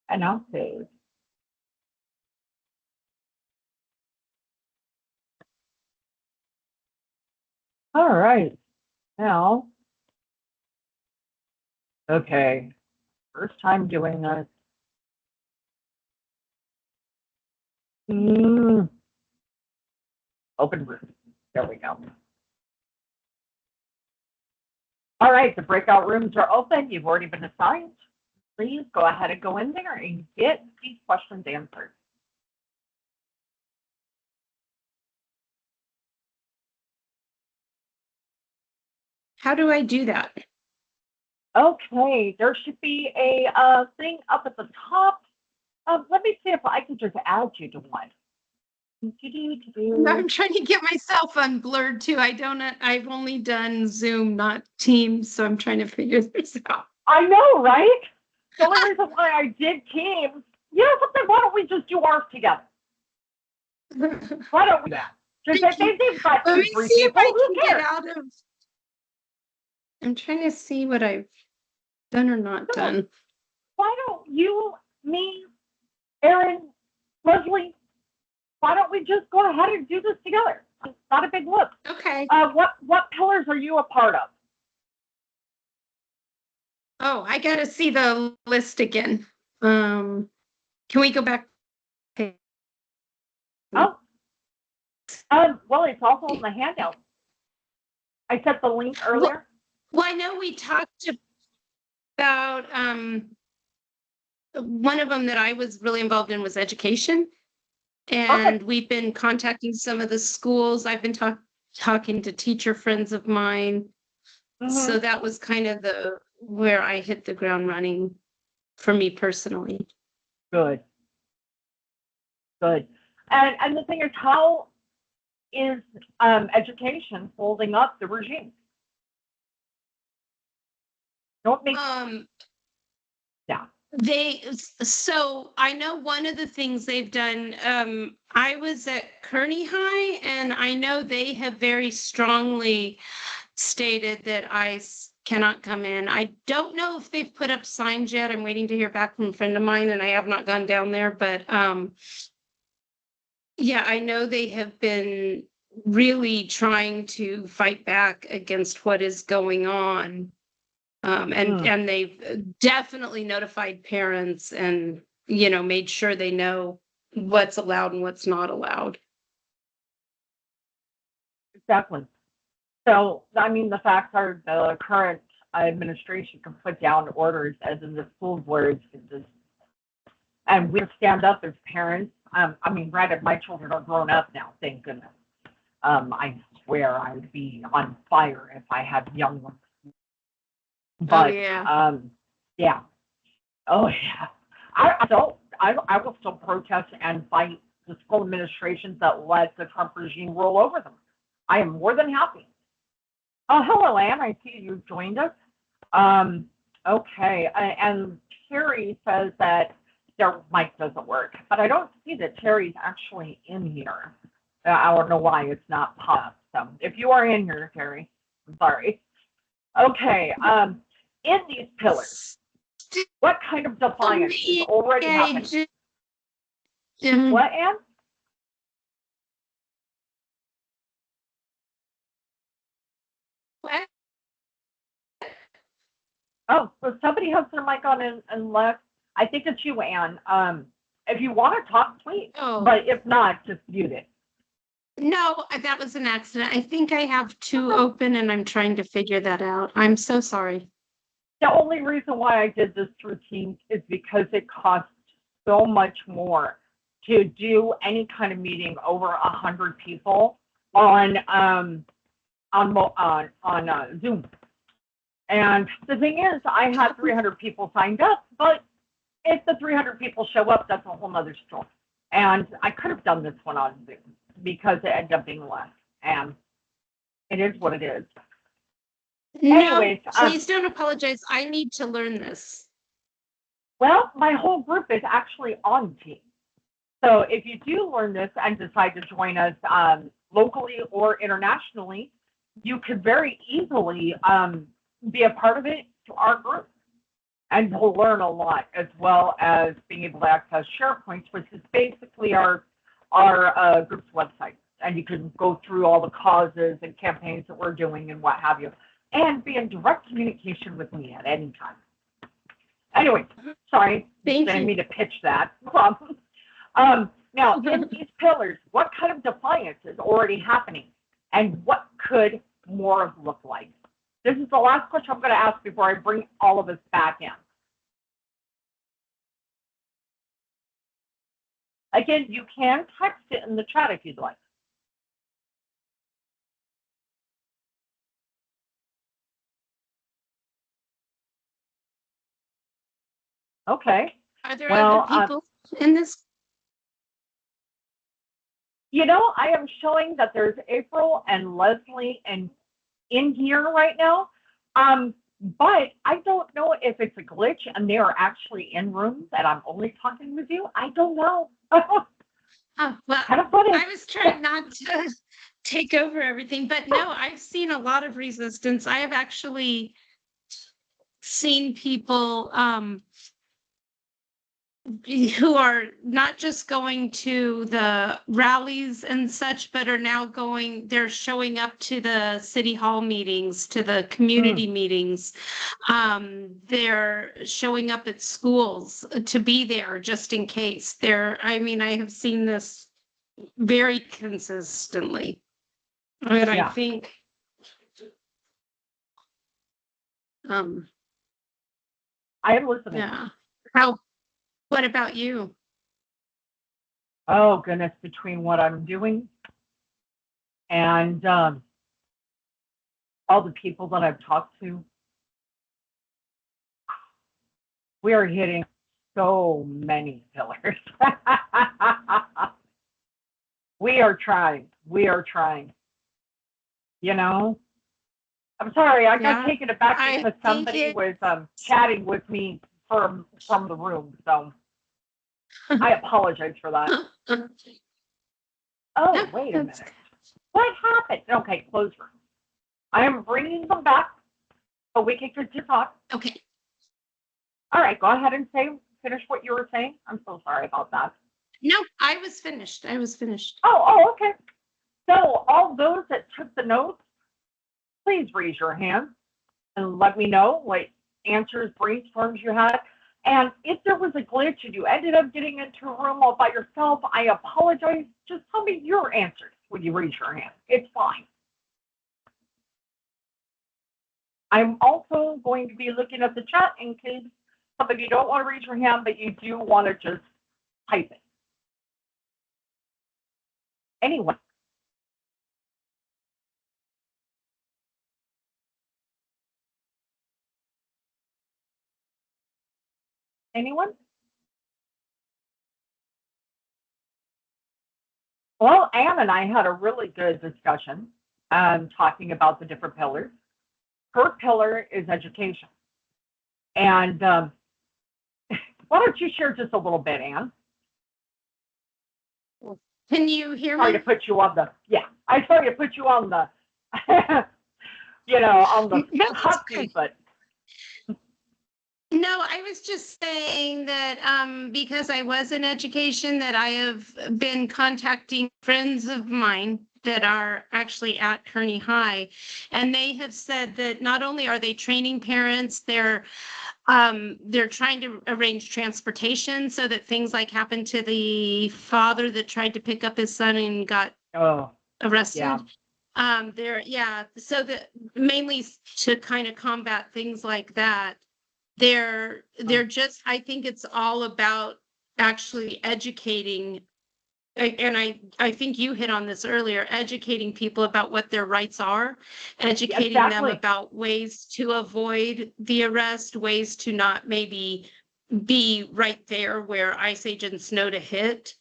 and I'll save. All right. Now, okay. First time doing this. Open room. There we go. All right, the breakout rooms are open. You've already been assigned. Please go ahead and go in there and get these questions answered. How do I do that? Okay, there should be a thing up at the top. Let me see if I can just add you to one. I'm trying to get myself unblurred too. I've only done Zoom, not Teams, so I'm trying to figure this out. I know, right? The only reason why I did Teams, you know something, why don't we just do ours together? Why don't we do that? Just they've got Let me 2, 3 see if people. I Who can cares? get out of. I'm trying to see what I've done or not done. Why don't you, me, Erin, Leslie, why don't we just go ahead and do this together? It's not a big look. Okay. What pillars are you a part of? Oh, I gotta see the list again. Can we go back? Okay. Oh. Well, it's also in the handout. I sent the link earlier. Well, I know we talked about one of them that I was really involved in was education. And we've been contacting some of the schools. I've been talking to teacher friends of mine. So that was kind of where I hit the ground running for me personally. Good. Good. And the thing is, how is education holding up the regime? Don't make Yeah. So I know one of the things they've done, I was at Kearney High, and I know they have very strongly stated that cannot come in. I don't know if they've put up signs yet. I'm waiting to hear back from a friend of mine, and I have not gone down there, but yeah, I know they have been really trying to fight back against what is going on. And they've definitely notified parents and, made sure they know what's allowed and what's not allowed. Exactly. So, I mean, the facts are the current administration can put down orders as in the school boards. And we stand up as parents. I mean, granted, my children are grown up now, thank goodness. I swear I would be on fire if I had young ones. But yeah. Yeah. Oh yeah. I will still protest and fight the school administrations that let the Trump regime roll over them. I am more than happy. Oh, hello, Anne. I see you've joined us. Okay. And Terry says that their mic doesn't work, but I don't see that Terry's actually in here. I don't know why it's not popped. So if you are in here, Terry, I'm sorry. Okay. In these pillars, what kind of defiance is already happening? What, Anne? What? Oh, so somebody has their mic on and left. I think it's you, Anne. If you want to talk, please. Oh. But if not, just mute it. No, that was an accident. I think I have two open and I'm trying to figure that out. I'm so sorry. The only reason why I did this through Teams is because it costs so much more to do any kind of meeting over 100 people on Zoom. And the thing is, I had 300 people signed up, but if the 300 people show up, that's a whole nother story. And I could have done this one on Zoom because it ended up being less. And it is what it is. No, Anyways, please don't apologize. I need to learn this. Well, my whole group is actually on Teams. So if you do learn this and decide to join us locally or internationally, you could very easily be a part of it to our group. And you'll learn a lot, as well as being able to access SharePoint, which is basically our group's website. And you can go through all the causes and campaigns that we're doing and what have you, and be in direct communication with me at any time. Anyway, sorry, didn't mean to pitch that. Now, in these pillars, what kind of defiance is already happening, and what could more look like? This is the last question I'm going to ask before I bring all of us back in. Again, you can text it in the chat if you'd like. Okay. Are there other people in this? You know, I am showing that there's April and Leslie in here right now. But I don't know if it's a glitch and they are actually in rooms and I'm only talking with you. I don't know. Oh, well, kind of funny. I was trying not to take over everything, but no, I've seen a lot of resistance. I have actually seen people who are not just going to the rallies and such, but are now they're showing up to the city hall meetings, to the community meetings. They're showing up at schools to be there just in case. I have seen this very consistently. And I think I am listening. Yeah. What about you? Oh, goodness, between what I'm doing and all the people that I've talked to, we are hitting so many pillars. We are trying. You know? I'm sorry, I got taken aback because somebody was chatting with me from the room, so I apologize for that. Oh, No, wait a that's- minute. What happened? Okay, close room. I am bringing them back so we can continue to talk. Okay. All right, go ahead and finish what you were saying. I'm so sorry about that. No, I was finished. I was finished. Oh, okay. So all those that took the notes, please raise your hand and let me know what answers, brainstorms you had. And if there was a glitch and you ended up getting into a room all by yourself, I apologize. Just tell me your answers when you raise your hand. It's fine. I'm also going to be looking at the chat in case some of you don't want to raise your hand, but you do want to just type it. Anyone? Anyone? Well, Anne and I had a really good discussion talking about the different pillars. Her pillar is education. And why don't you share just a little bit, Anne? Can you hear Sorry me? to put you on the, I sorry to put you on the, on the No, that's hot okay. seat, but No, I was just saying that because I was in education, that I have been contacting friends of mine that are actually at Kearney High, and they have said that not only are they training parents, they're trying to arrange transportation so that things like happened to the father that tried to pick up his son and got arrested. So that mainly to kind of combat things like that. They're just, I think it's all about actually educating. And I think you hit on this earlier, educating people about what their rights are, educating them Exactly. about ways to avoid the arrest, ways to not maybe be right there where ICE agents know to hit.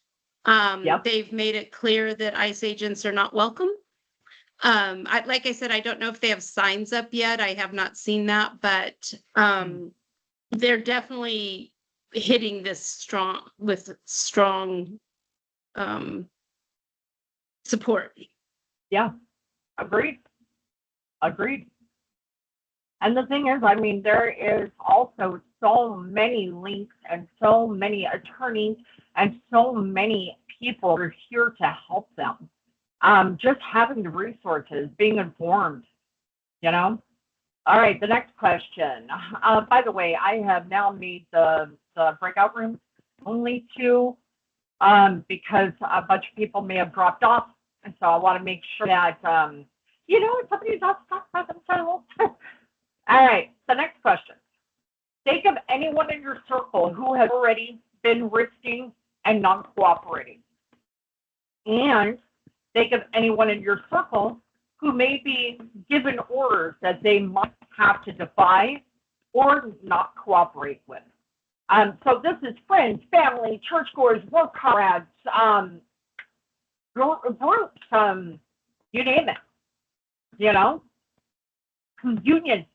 Yep. They've made it clear that ICE agents are not welcome. Like I said, I don't know if they have signs up yet. I have not seen that, but they're definitely hitting this strong support. Yeah, agreed. And the thing is, I mean, there is also so many links and so many attorneys and so many people are here to help them. Just having the resources, being informed, All right, the next question. By the way, I have now made the breakout rooms only 2 because a bunch of people may have dropped off. And so I want to make sure that, somebody's not stuck by themselves. All right, the next question. Think of anyone in your circle who has already been risking and not cooperating. And think of anyone in your circle who may be given orders that they might have to defy or not cooperate with. So this is friends, family, churchgoers, work comrades, groups, you name it, union.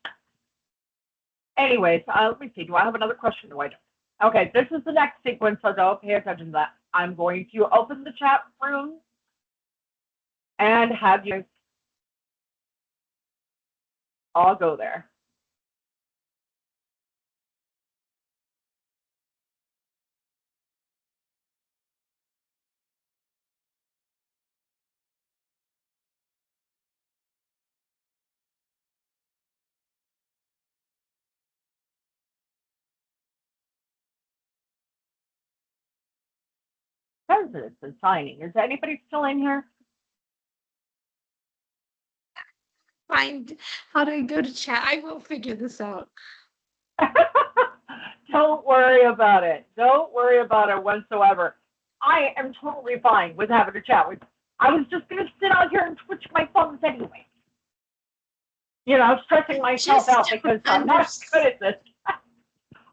Anyways, let me see. Do I have another question? No, I don't. Okay, this is the next sequence, so don't pay attention to that. I'm going to open the chat room and have you all go there. Presidents and signing. Is anybody still in here? Find how do I go to chat? I will figure this out. Don't worry about it. Don't worry about it whatsoever. I am totally fine with having a chat with you. I was just going to sit out here and twitch my thumbs anyway. Stressing myself Just out because I'm not good at this.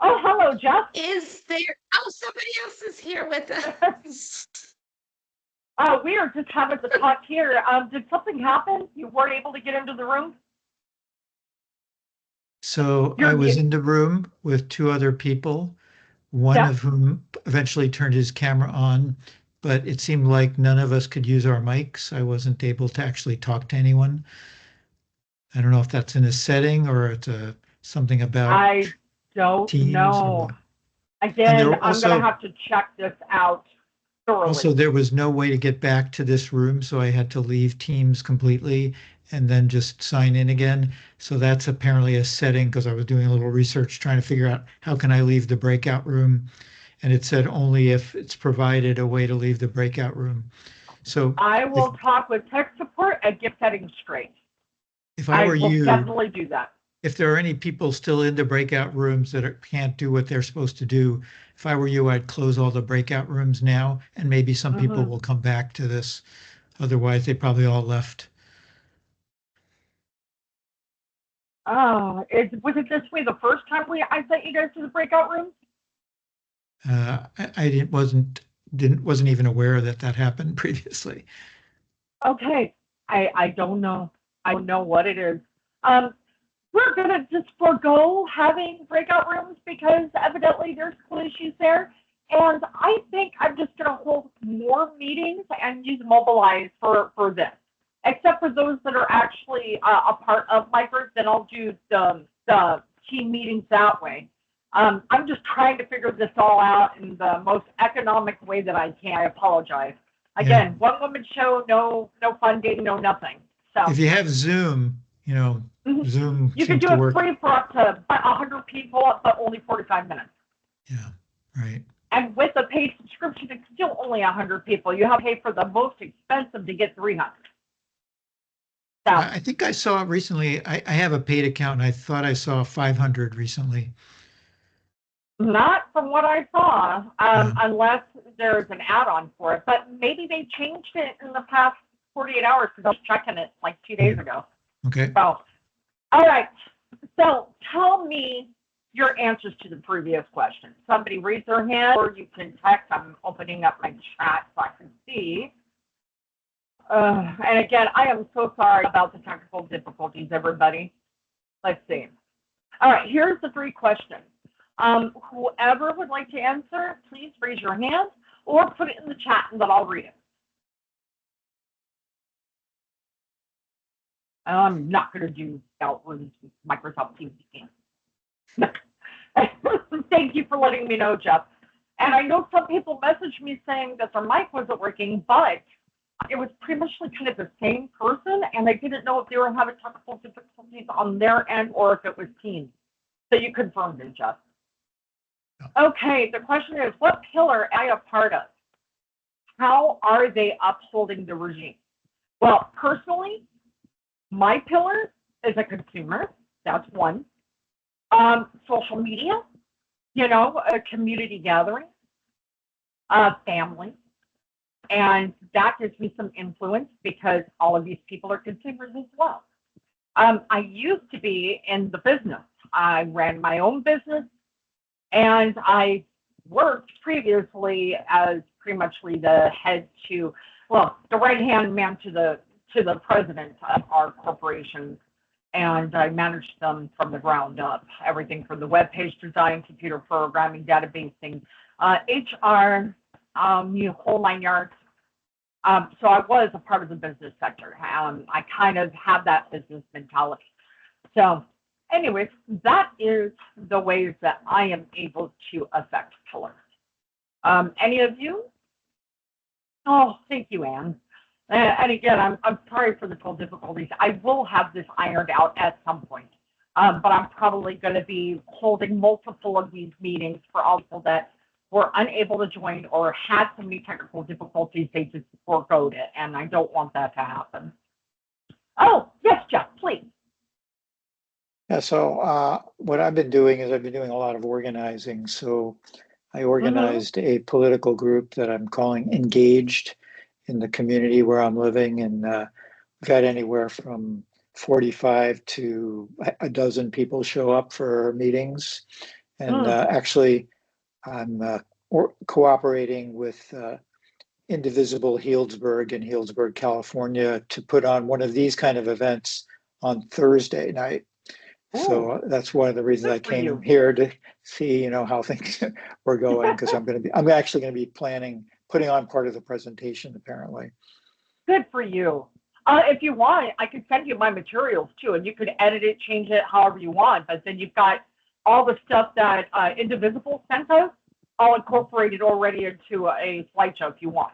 Oh, hello, Jeff. Is there? Oh, somebody else is here with us. We are just having the talk here. Did something happen? You weren't able to get into the room? So You're I was mute. in the room with two other people, one Yeah. of whom eventually turned his camera on, but it seemed like none of us could use our mics. I wasn't able to actually talk to anyone. I don't know if that's in a setting or it's something about I don't Teams or know. what. And Again, I'm going to have to check this out also thoroughly. there was no way to get back to this room, so I had to leave Teams completely and then just sign in again. So that's apparently a setting because I was doing a little research trying to figure out how can I leave the breakout room, and it said only if it's provided a way to leave the breakout room. So I if will talk with tech support and get settings straight. if I I were will you, definitely do that. if there are any people still in the breakout rooms that can't do what they're supposed to do, if I were you, I'd close all the breakout rooms now, and maybe some people Mhm. will come back to this. Otherwise, they probably all left. Oh, was it this way the first time I sent you guys to the breakout room? I wasn't even aware that that happened previously. Okay. I don't know. I don't know what it is. We're gonna just forego having breakout rooms because evidently there's school issues there. And I think I'm just gonna hold more meetings and use Mobilize for this. Except for those that are actually a part of my group, then I'll do the team meetings that way. I'm just trying to figure this all out in the most economic way that I can. I apologize. Again, Yeah. one woman show, no funding, no nothing. So If you have Zoom, mhm. Zoom You can seems do to it work. free for up to 100 people, but only 45 minutes. Yeah, right. And with a paid subscription, it's still only 100 people. You have to pay for the most expensive to get 300. So, I think I saw recently, I have a paid account, and I thought I saw 500 recently. not from what I saw, Yeah. unless there's an add-on for it. But maybe they changed it in the past 48 hours because I was checking it like 2 days ago. Okay. So, all right. So tell me your answers to the previous question. Somebody raise their hand or you can text. I'm opening up my chat so I can see. And again, I am so sorry about the technical difficulties, everybody. Let's see. All right, here's the three questions. Whoever would like to answer, please raise your hand or put it in the chat and then I'll read it. I'm not going to do Outrooms with Microsoft Teams again. Thank you for letting me know, Jeff. And I know some people messaged me saying that their mic wasn't working, but it was pretty much like kind of the same person, and I didn't know if they were having technical difficulties on their end or if it was Teams. So you confirmed it, Jeff. Okay, the question is, what pillar am I a part of? How are they upholding the regime? Well, personally, my pillar is a consumer. That's one. Social media, a community gathering, family. And that gives me some influence because all of these people are consumers as well. I used to be in the business. I ran my own business and I worked previously as pretty much the head to, well, the right-hand man to the president of our corporation. And I managed them from the ground up, everything from the web page design, computer programming, databasing, HR, whole 9 yards. So I was a part of the business sector. I kind of have that business mentality. So anyways, that is the ways that I am able to affect pillars. Any of you? Oh, thank you, Anne. And again, I'm sorry for the full difficulties. I will have this ironed out at some point, but I'm probably going to be holding multiple of these meetings for all people that were unable to join or had so many technical difficulties they just forgoed it, and I don't want that to happen. Oh, yes, Jeff, please. Yeah, so what I've been doing is I've been doing a lot of organizing. So I organized a political group that I'm calling Engaged in the community where I'm living, and we've had anywhere from 45 to a dozen people show up for meetings. And actually, I'm cooperating with Indivisible Healdsburg in Healdsburg, California, to put on one of these kind of events on Thursday night. So that's one of the reasons I Good for you. came here to see, how things were going, because I'm actually going to be putting on part of the presentation apparently. Good for you. If you want, I could send you my materials too, and you could edit it, change it however you want. But then you've got all the stuff that Indivisible sent us, all incorporated already into a slideshow if you want.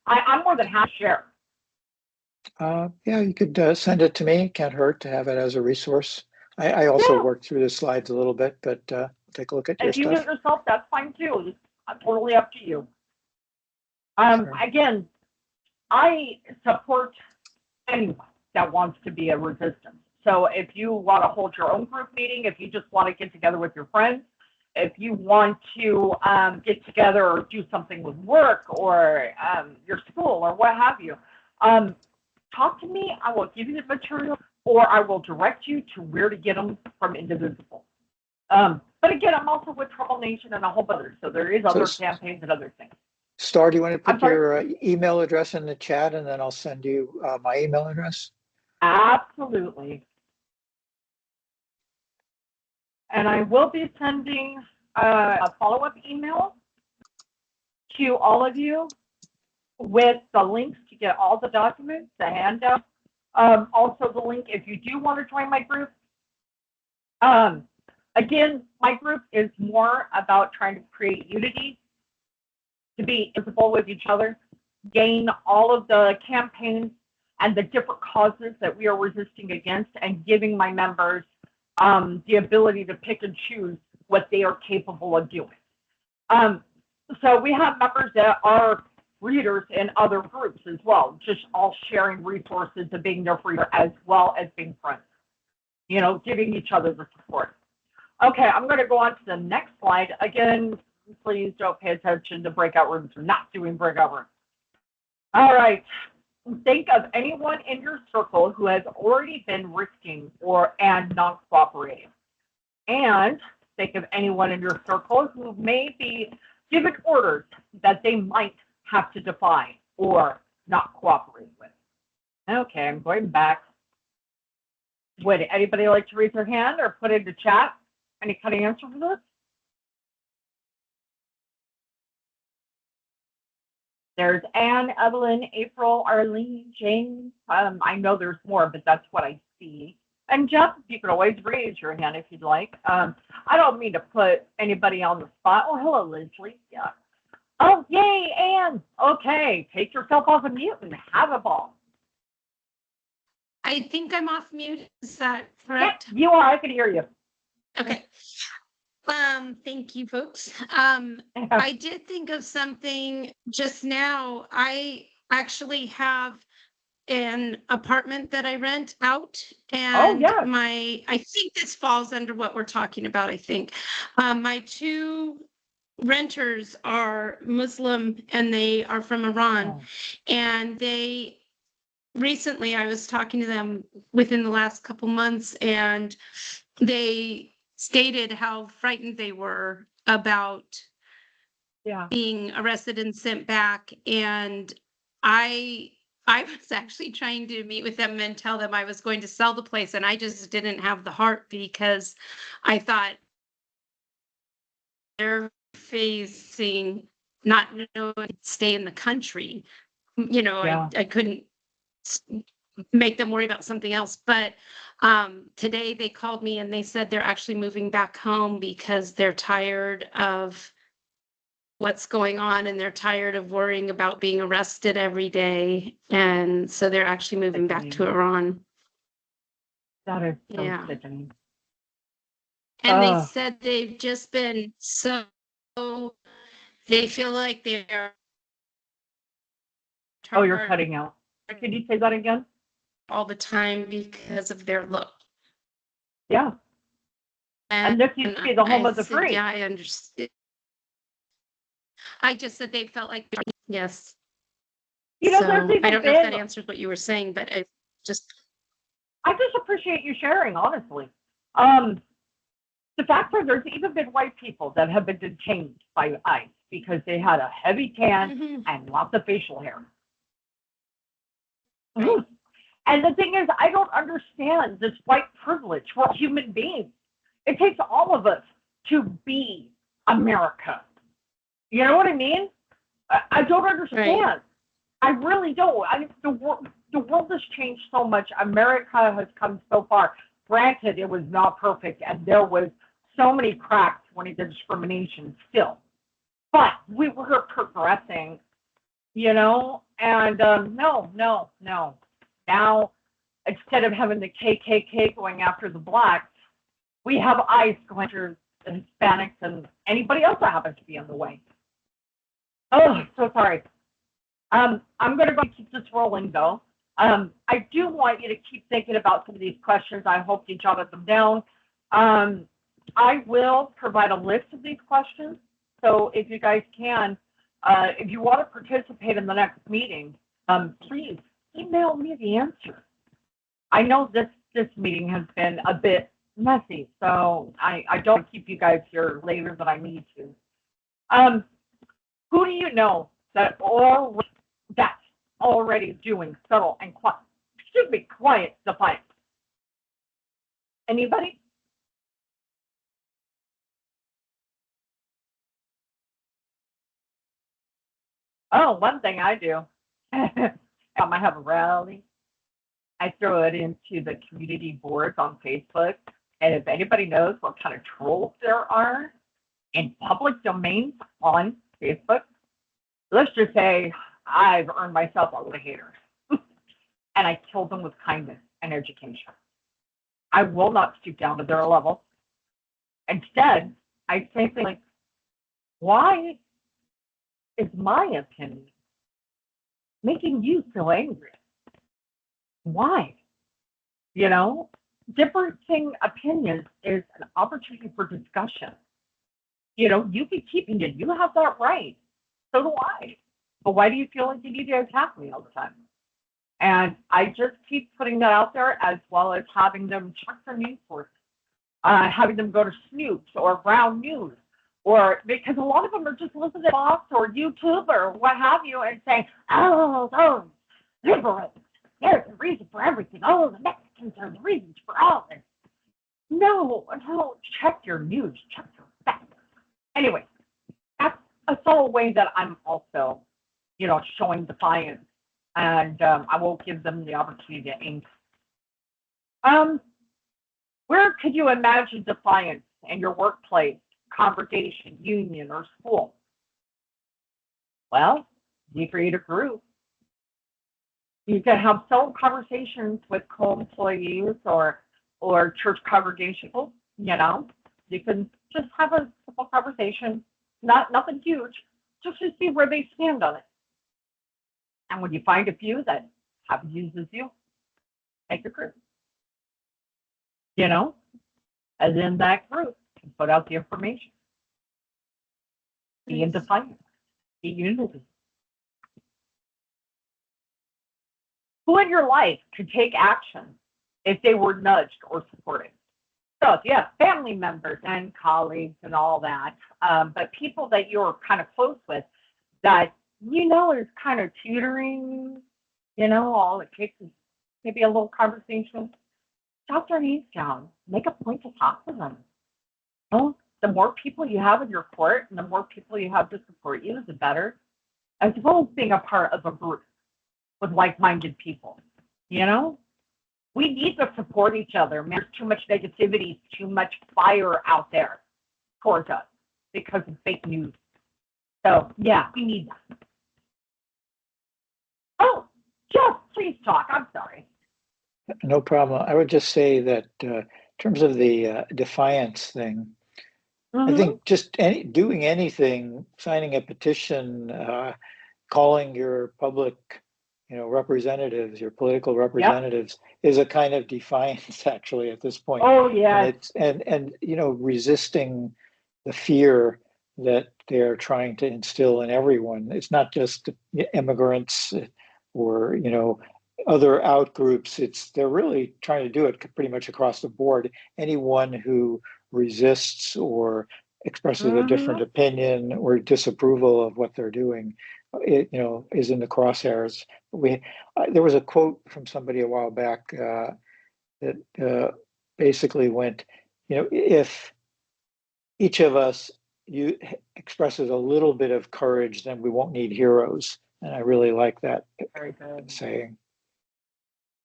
I'm more than half share. Yeah, you could send it to me. Can't hurt to have it as a resource. I also worked through the slides a little bit, but take a look at your If you do stuff. it yourself, that's fine too. It's totally up to you. Sure. Again, I support anyone that wants to be a resistance. So if you want to hold your own group meeting, if you just want to get together with your friends, if you want to get together or do something with work or your school or what have you, talk to me. I will give you the material, or I will direct you to where to get them from Indivisible. But again, I'm also with Trouble Nation and a whole other, so there is other campaigns and other things. Star, do you want to put your email address in the chat, and then I'll send you my email address? Absolutely. And I will be sending a follow-up email to all of you with the links to get all the documents, the handout. Also the link if you do want to join my group. Again, my group is more about trying to create unity, to be visible with each other, gain all of the campaigns and the different causes that we are resisting against, and giving my members the ability to pick and choose what they are capable of doing. So we have members that are readers in other groups as well, just all sharing resources and being there for you as well as being friends, giving each other the support. Okay, I'm going to go on to the next slide. Again, please don't pay attention to breakout rooms. We're not doing breakout rooms. All right. Think of anyone in your circle who has already been risking and not cooperating. And think of anyone in your circle who may be given orders that they might have to defy or not cooperate with. Okay, I'm going back. Would anybody like to raise their hand or put into chat any kind of answer for this? There's Anne, Evelyn, April, Arlene, James. I know there's more, but that's what I see. And Jeff, you can always raise your hand if you'd like. I don't mean to put anybody on the spot. Oh, hello, Leslie. Yeah. Oh, yay, Anne. Okay, take yourself off of mute and have a ball. I think I'm off mute. Is that correct? Yeah, you are. I can hear you. Okay. Thank you, folks. I did think of something just now. I actually have an apartment that I rent out, and I think this falls under what we're talking about. I think my two renters are Muslim and they are from Iran, and recently I was talking to them within the last couple months, and they stated how frightened they were about being arrested and sent back. And I was actually trying to meet with them and tell them I was going to sell the place, and I just didn't have the heart because I thought they're facing not knowing to stay in the country. I couldn't make them worry about something else. But today they called me and they said they're actually moving back home because they're tired of what's going on and they're tired of worrying about being arrested every day. And so they're actually moving back to Iran. That is so sickening. And they said they've just been they feel like they're. Oh, you're cutting out. Can you say that again? All the time because of their look. Yeah. And this used to be the home of the free. Yeah, I understand. I just said they felt like, yes. I don't know if that answers what you were saying, but I just appreciate you sharing, honestly. The fact is, there's even been white people that have been detained by ICE because they had a heavy tan and lots of facial hair. Right. And the thing is, I don't understand this white privilege. We're human beings. It takes all of us to be America. You know what I mean? I don't understand. Right. I really don't. The world has changed so much. America has come so far. Granted, it was not perfect, and there was so many cracks when it did discrimination still. But we were progressing, you know. And no, no, no. Now, instead of having the KKK going after the blacks, we have ICE going after the Hispanics and anybody else that happens to be in the way. Oh, so sorry. I'm going to keep this rolling, though. I do want you to keep thinking about some of these questions. I hope you jotted them down. I will provide a list of these questions. So if you guys can, if you want to participate in the next meeting, please email me the answer. I know this meeting has been a bit messy, so I don't keep you guys here later than I need to. Who do you know that's already doing subtle and quiet defiance? Anybody? Oh, one thing I do. I have a rally. I throw it into the community boards on Facebook. And if anybody knows what kind of trolls there are in public domains on Facebook, let's just say I've earned myself a lot of haters. And I kill them with kindness and education. I will not stoop down to their level. Instead, I say things like, why is my opinion making you so angry? Why? You know, differing opinions is an opportunity for discussion. You know, you be keeping it. You have that right. So do I. But why do you feel like you need to attack me all the time? And I just keep putting that out there, as well as having them check their news sources, having them go to Snoops or Brown News, or because a lot of them are just listening to Fox or YouTube or what have you and saying, oh, those liberals, they're the reason for everything. Oh, the Mexicans are the reasons for all this. No, check your news, check your facts. Anyway, that's a subtle way that I'm also, you know, showing defiance, and I will give them the opportunity to aim. Where could you imagine defiance in your workplace, congregation, union, or school? Well, you create a group. You can have several conversations with co-employees or church congregation people. You know, you can just have a simple conversation, nothing huge, just to see where they stand on it. And when you find a few that have views as you, make a group. You know, and then that group can put out the information. Be in defiance. Be unity. Who in your life could take action if they were nudged or supported? So, yeah, family members and colleagues and all that, but people that you're kind of close with that you know is kind of tutoring, you know, all it takes is maybe a little conversation. Jot their names down. Make a point to talk to them. Oh, the more people you have in your court and the more people you have to support you, the better. As well as being a part of a group with like-minded people. You know, we need to support each other. Man, there's too much negativity, too much fire out there towards us because of fake news. So yeah, we need that. Oh, Jeff, please talk. I'm sorry. No problem. I would just say that in terms of the defiance thing, I think just doing anything, signing a petition, calling your public, you know, representatives, your political representatives, is a kind of defiance actually at this point. Oh yeah. And you know, resisting the fear that they're trying to instill in everyone. It's not just immigrants or, you know, other out groups. They're really trying to do it pretty much across the board. Anyone who resists or expresses a different opinion or disapproval of what they're doing, is in the crosshairs. There was a quote from somebody a while back that basically went, if each of us expresses a little bit of courage, then we won't need heroes. And I really like that Very good. saying.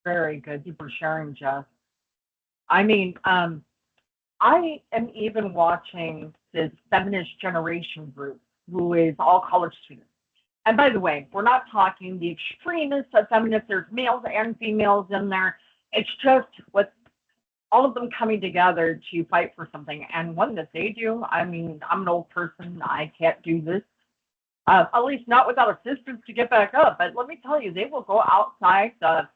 Very good. Thank you for sharing, Jeff. I mean, I am even watching this feminist generation group who is all college students. And by the way, we're not talking the extremists of feminists. There's males and females in there. It's just what all of them coming together to fight for something. And one that they do, I mean, I'm an old person. I can't do this. At least not without assistance to get back up. But let me tell you, they will go outside the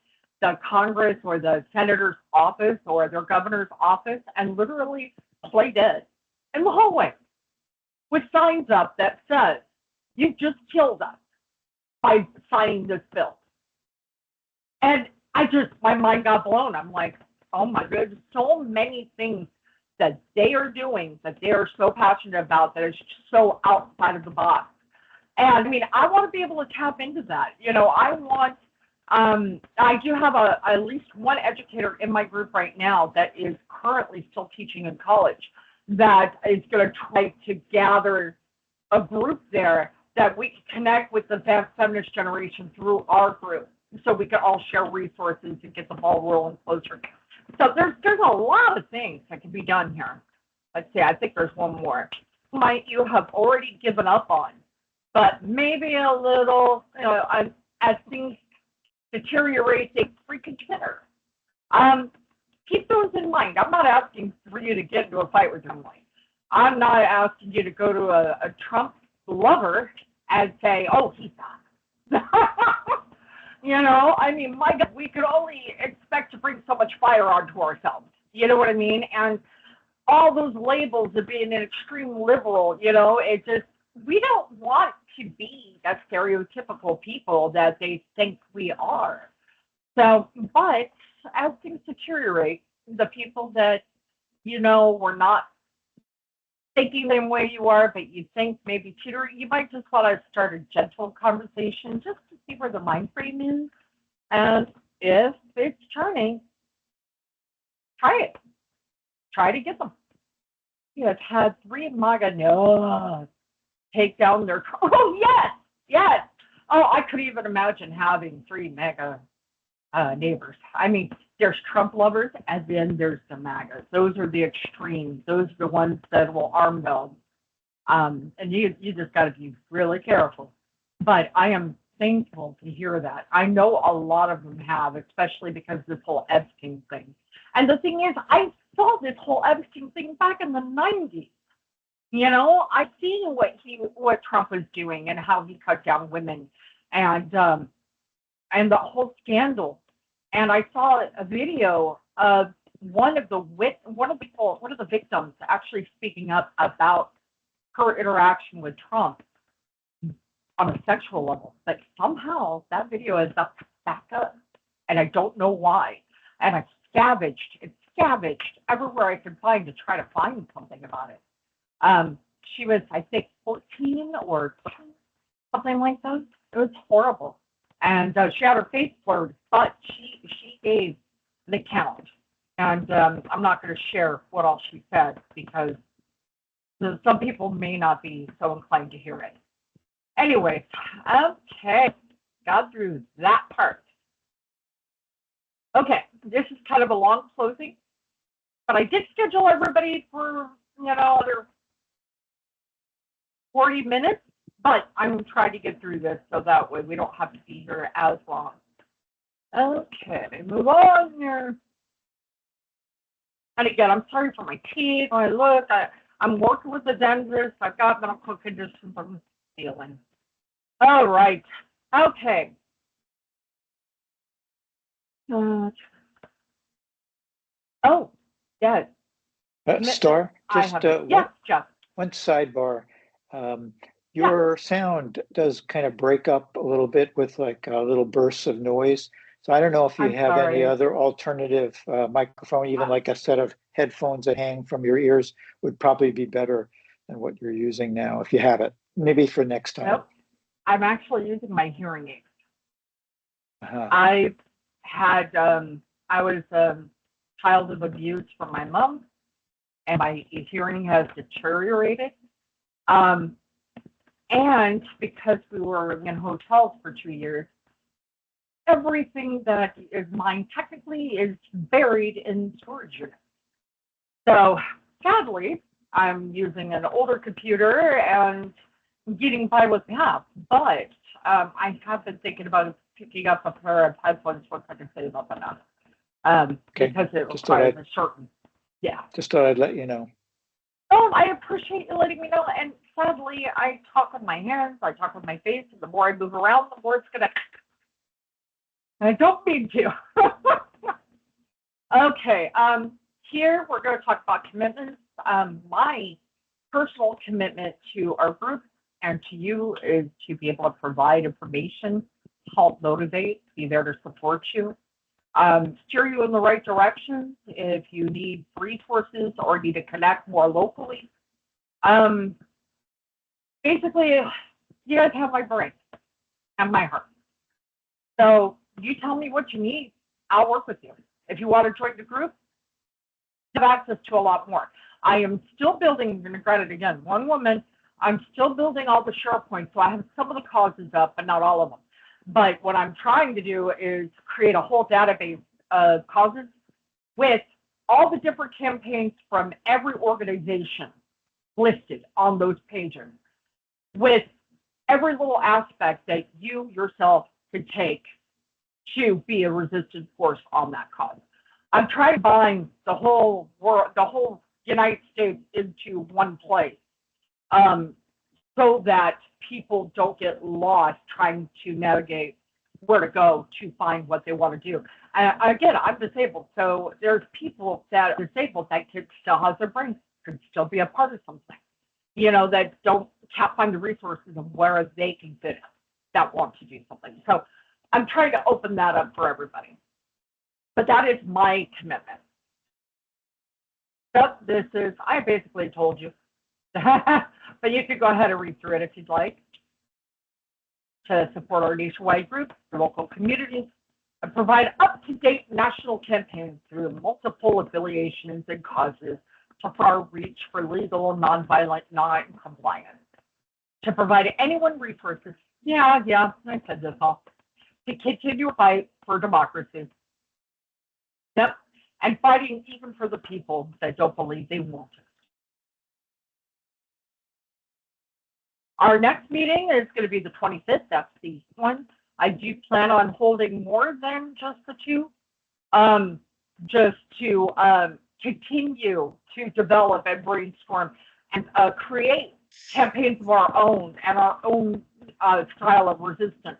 Congress or the senator's office or their governor's office and literally play dead in the hallway with signs up that says, "You just killed us by signing this bill." And my mind got blown. I'm like, oh my goodness, so many things that they are doing that they are so passionate about that is just so outside of the box. And I mean, I want to be able to tap into that. I do have at least one educator in my group right now that is currently still teaching in college that is going to try to gather a group there that we can connect with the feminist generation through our group so we can all share resources and get the ball rolling closer. So there's a lot of things that can be done here. Let's see, I think there's one more. Might you have already given up on, but maybe a little, as things deteriorate, they reconsider. Keep those in mind. I'm not asking for you to get into a fight with anyone. I'm not asking you to go to a Trump lover and say, "Oh, he's not." I mean, my God, we could only expect to bring so much fire onto ourselves. You know what I mean? And all those labels of being an extreme liberal, it just, we don't want to be that stereotypical people that they think we are. So, but as things deteriorate, the people that, were not thinking the same way you are, but you think maybe tutor, you might just want to start a gentle conversation just to see where the mind frame is. And if it's turning, try it. Try to get them. I've had 3 MAGA take down their, oh, yes. Oh, I could even imagine having 3 MAGA neighbors. I mean, there's Trump lovers, and then there's the MAGAs. Those are the extremes. Those are the ones that will arm them. And you just got to be really careful. But I am thankful to hear that. I know a lot of them have, especially because of this whole Epstein thing. And the thing is, I saw this whole Epstein thing back in the 90s. I've seen what Trump was doing and how he cut down women and the whole scandal. And I saw a video of one of the victims actually speaking up about her interaction with Trump on a sexual level. But somehow that video is back up, and I don't know why. And I scavenged everywhere I could find to try to find something about it. She was, I think, 14 or something like that. It was horrible. And she had her face blurred, but she gave the count. And I'm not going to share what all she said because some people may not be so inclined to hear it. Anyway, okay, got through that part. Okay, this is kind of a long closing, but I did schedule everybody for, another 40 minutes, but I'm trying to get through this so that way we don't have to be here as long. Okay, move on here. And again, I'm sorry for my teeth. When I look, I'm working with the dentist. I've got medical conditions I'm feeling. All right. Okay. Oh, yes. Star, just yes, Jeff. one sidebar. Your sound does kind of break up a little bit with like little bursts of noise. So I don't know if you have any other alternative microphone, even like a set of headphones that hang from your ears would probably be better than what you're using now if you have it. Maybe for next time. Nope. I'm actually using my hearing aids. Uh-huh. I was a child of abuse from my mom, and my hearing has deteriorated. Um, and because we were in hotels for 2 years, everything that is mine technically is buried in storage units. So sadly, I'm using an older computer and getting by with that. But I have been thinking about picking up a pair of headphones once I can save up enough. Okay. Because it Just thought requires a certain, yeah. Just thought I'd let you know. Oh, I appreciate you letting me know. And sadly, I talk with my hands, I talk with my face, and the more I move around, the more it's gonna. And I don't mean to. Okay. Here we're going to talk about commitments. My personal commitment to our group and to you is to be able to provide information, help motivate, be there to support you, steer you in the right direction if you need resources or need to connect more locally. Basically, you guys have my brain and my heart. So you tell me what you need, I'll work with you. If you want to join the group, you have access to a lot more. I am still building, I'm going to credit again, one woman, I'm still building all the SharePoint, so I have some of the causes up, but not all of them. But what I'm trying to do is create a whole database of causes with all the different campaigns from every organization listed on those pages, with every little aspect that you yourself could take to be a resistant force on that cause. I'm trying to bind the whole world, the whole United States into one place, so that people don't get lost trying to navigate where to go to find what they want to do. Again, I'm disabled, so there's people that are disabled that could still have their brains, could still be a part of something, that can't find the resources of where they can fit in, that want to do something. So I'm trying to open that up for everybody. But that is my commitment. Yep, I basically told you. But you could go ahead and read through it if you'd like. To support our nationwide group, local communities, and provide up-to-date national campaigns through multiple affiliations and causes to far reach for legal, nonviolent, non-compliant. To provide anyone resources, I said this all, to continue a fight for democracy. Yep, and fighting even for the people that don't believe they want it. Our next meeting is going to be the 25th. That's the one. I do plan on holding more than just the two, just to continue to develop and brainstorm and create campaigns of our own and our own style of resistance.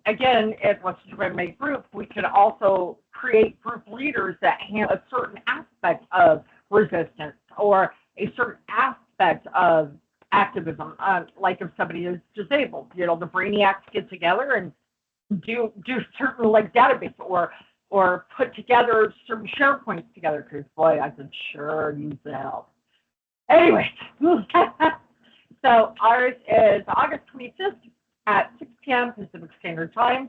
Again, if let's join my group, we can also create group leaders that handle a certain aspect of resistance or a certain aspect of activism. Like if somebody is disabled, the brainiacs get together and do certain like database or put together certain SharePoints together, because boy, I could sure use the help. Anyway, so ours is August 25th at 6 p.m. Pacific Standard Time.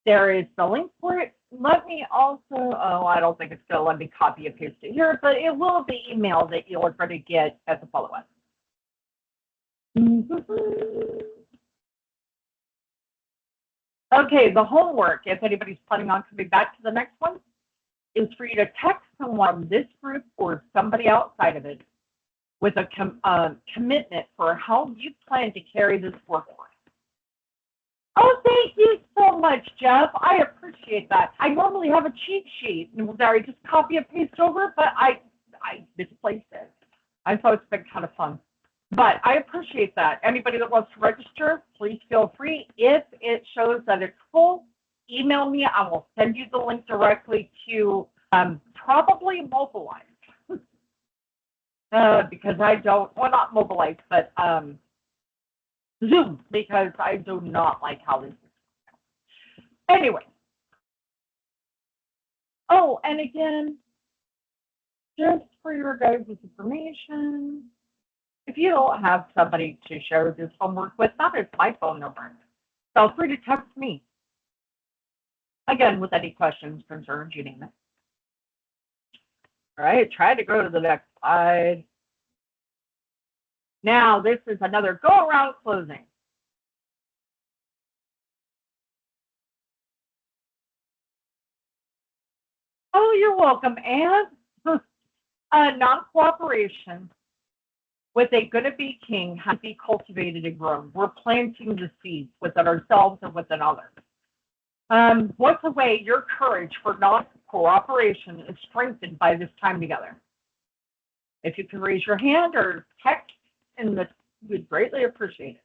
There is the link for it. Let me also, I don't think it's going to let me copy and paste it here, but it will be emailed that you're going to get as a follow-up. Okay, the homework, if anybody's planning on coming back to the next one, is for you to text someone in this group or somebody outside of it with a commitment for how you plan to carry this work on. Oh, thank you so much, Jeff. I appreciate that. I normally have a cheat sheet that I just copy and paste over, but I misplaced it. I thought it's been kind of fun. But I appreciate that. Anybody that wants to register, please feel free. If it shows that it's full, email me. I will send you the link directly to probably Mobilize. Because I don't, well, not Mobilize, but Zoom, because I do not like how this is. Anyway. Oh, and again, just for your guys' information, If you don't have somebody to share this homework with, that is my phone number. Feel free to text me. Again, with any questions, concerns, you name it. All right, try to go to the next slide. Now, this is another go-around closing. Oh, you're welcome. And non-cooperation with a gonna-be king has to be cultivated and grown. We're planting the seeds within ourselves and within others. What's a way your courage for non-cooperation is strengthened by this time together? If you can raise your hand or text, we'd greatly appreciate it.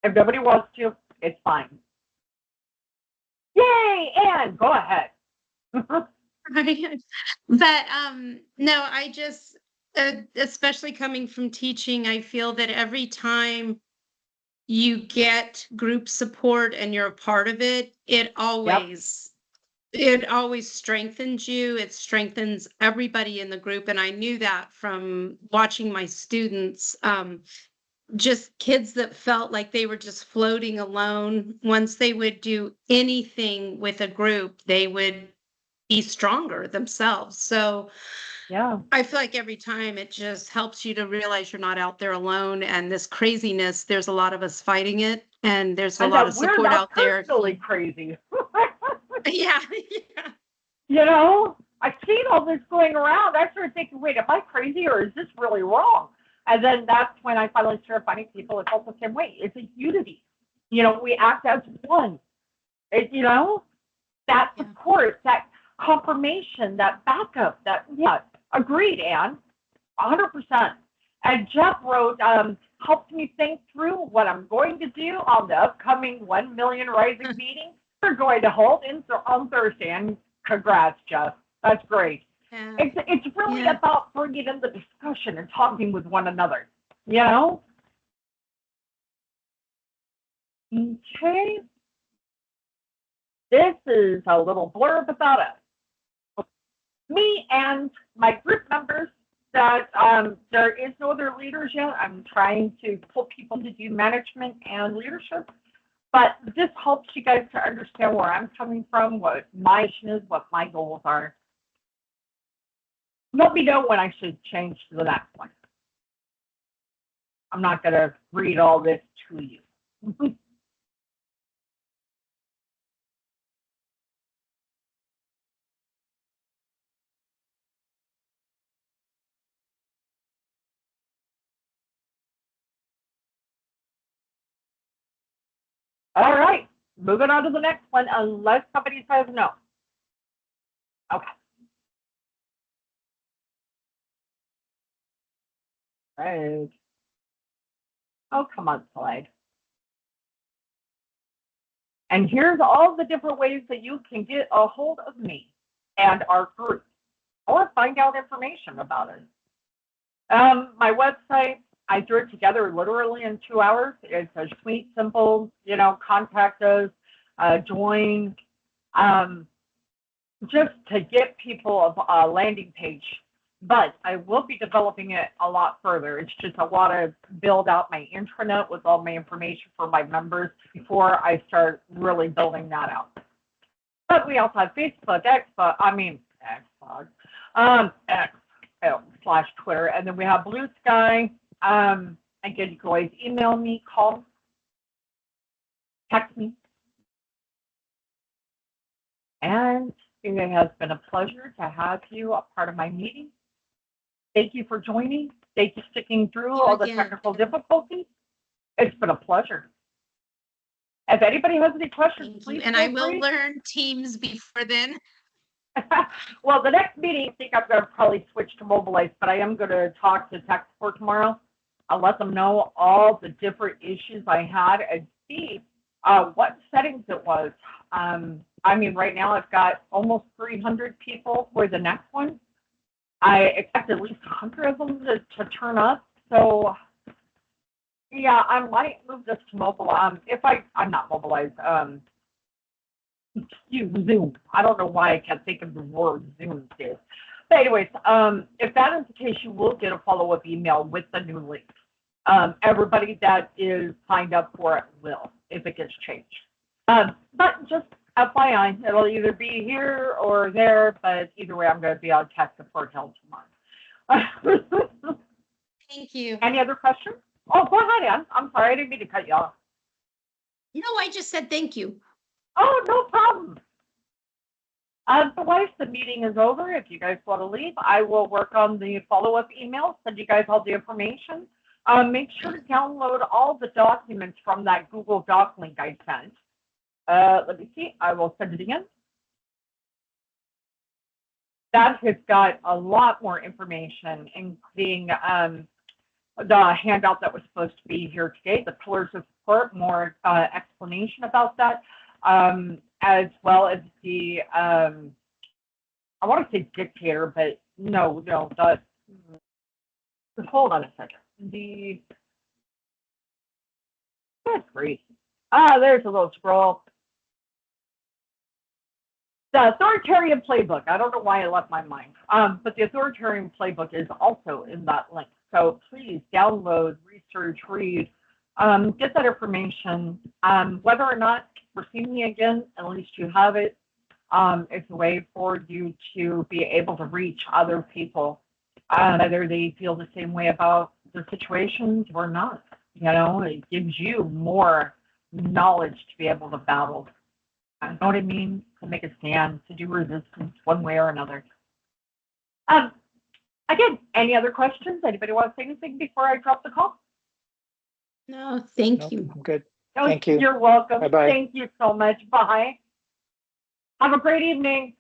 If nobody wants to, it's fine. Yay, Anne, go ahead. Right. But no, I just, especially coming from teaching, I feel that every time you get group support and you're a part of it, it always strengthens you. It strengthens everybody in the group. And I knew that from watching my students, just kids that felt like they were just floating alone. Once they would do anything with a group, they would be stronger themselves. So Yeah. I feel like every time it just helps you to realize you're not out there alone, and this craziness, there's a lot of us fighting it, and there's a lot of we're support not out there. personally crazy. Yeah. You know, I've seen all this going around. I started thinking, wait, am I crazy or is this really wrong? And then that's when I finally started finding people that felt the same way. It's a unity. You know, we act as one. You know, that Yeah. support, that confirmation, that backup, that, yeah, agreed, Anne, 100%. And Jeff wrote, helped me think through what I'm going to do on the upcoming 1 Million Rising meeting we're going to hold on Thursday. And congrats, Jeff. That's great. Yeah. It's really Yeah. about bringing in the discussion and talking with one another, you know? Okay. This is a little blurb about us. Me and my group members that there is no other leaders yet. I'm trying to pull people to do management and leadership. But this helps you guys to understand where I'm coming from, what my mission is, what my goals are. Let me know when I should change to the next one. I'm not going to read all this to you. All right, moving on to the next one, unless somebody says no. Okay. Right. Oh, come on, slide. And here's all the different ways that you can get a hold of me and our group or find out information about it. My website, I threw it together literally in 2 hours. It's a sweet, simple, you know, contact us, join, just to get people a landing page. But I will be developing it a lot further. It's just I want to build out my intranet with all my information for my members before I start really building that out. But we also have Facebook, X / Twitter, and then we have Blue Sky. Again, you can always email me, call, text me. And it has been a pleasure to have you a part of my meeting. Thank you for joining. Thank you for sticking through all the technical difficulties. It's been a pleasure. If anybody has any questions, please. And I will learn Teams before then. Well, the next meeting, I think I'm going to probably switch to Mobilize, but I am going to talk to tech support tomorrow. I'll let them know all the different issues I had and see what settings it was. I mean, right now I've got almost 300 people for the next one. I expect at least 100 of them to turn up. So, yeah, I might move this to mobile. If I'm not mobilized, Zoom. I don't know why I can't think of the word Zoom too. But anyways, if that is the case, you will get a follow-up email with the new link. Everybody that is signed up for it will, if it gets changed. But just FYI, it'll either be here or there, but either way, I'm going to be on tech support help tomorrow. Thank you. Any other questions? Oh, go ahead, Ann. I'm sorry, I didn't mean to cut you off. No, I just said thank you. Oh, no problem. Otherwise, the meeting is over. If you guys want to leave, I will work on the follow-up email, send you guys all the information. Make sure to download all the documents from that Google Doc link I sent. Let me see. I will send it again. That has got a lot more information, including the handout that was supposed to be here today, the pillars of support, more explanation about that, as well as the, I want to say dictator, but no, hold on a second. That's great. There's a little scroll. The authoritarian playbook. I don't know why I left my mind. But the authoritarian playbook is also in that link. So please download, research, read, get that information. Whether or not we're seeing me again, at least you have it. It's a way for you to be able to reach other people, whether they feel the same way about the situations or not. You know, it gives you more knowledge to be able to battle. You know what I mean? To make a stand, to do resistance one way or another. Again, any other questions? Anybody want to say anything before I drop the call? No, thank Nope, you. I'm good. No, Thank you. You're welcome. Bye-bye. Thank you so much. Bye. Have a great evening.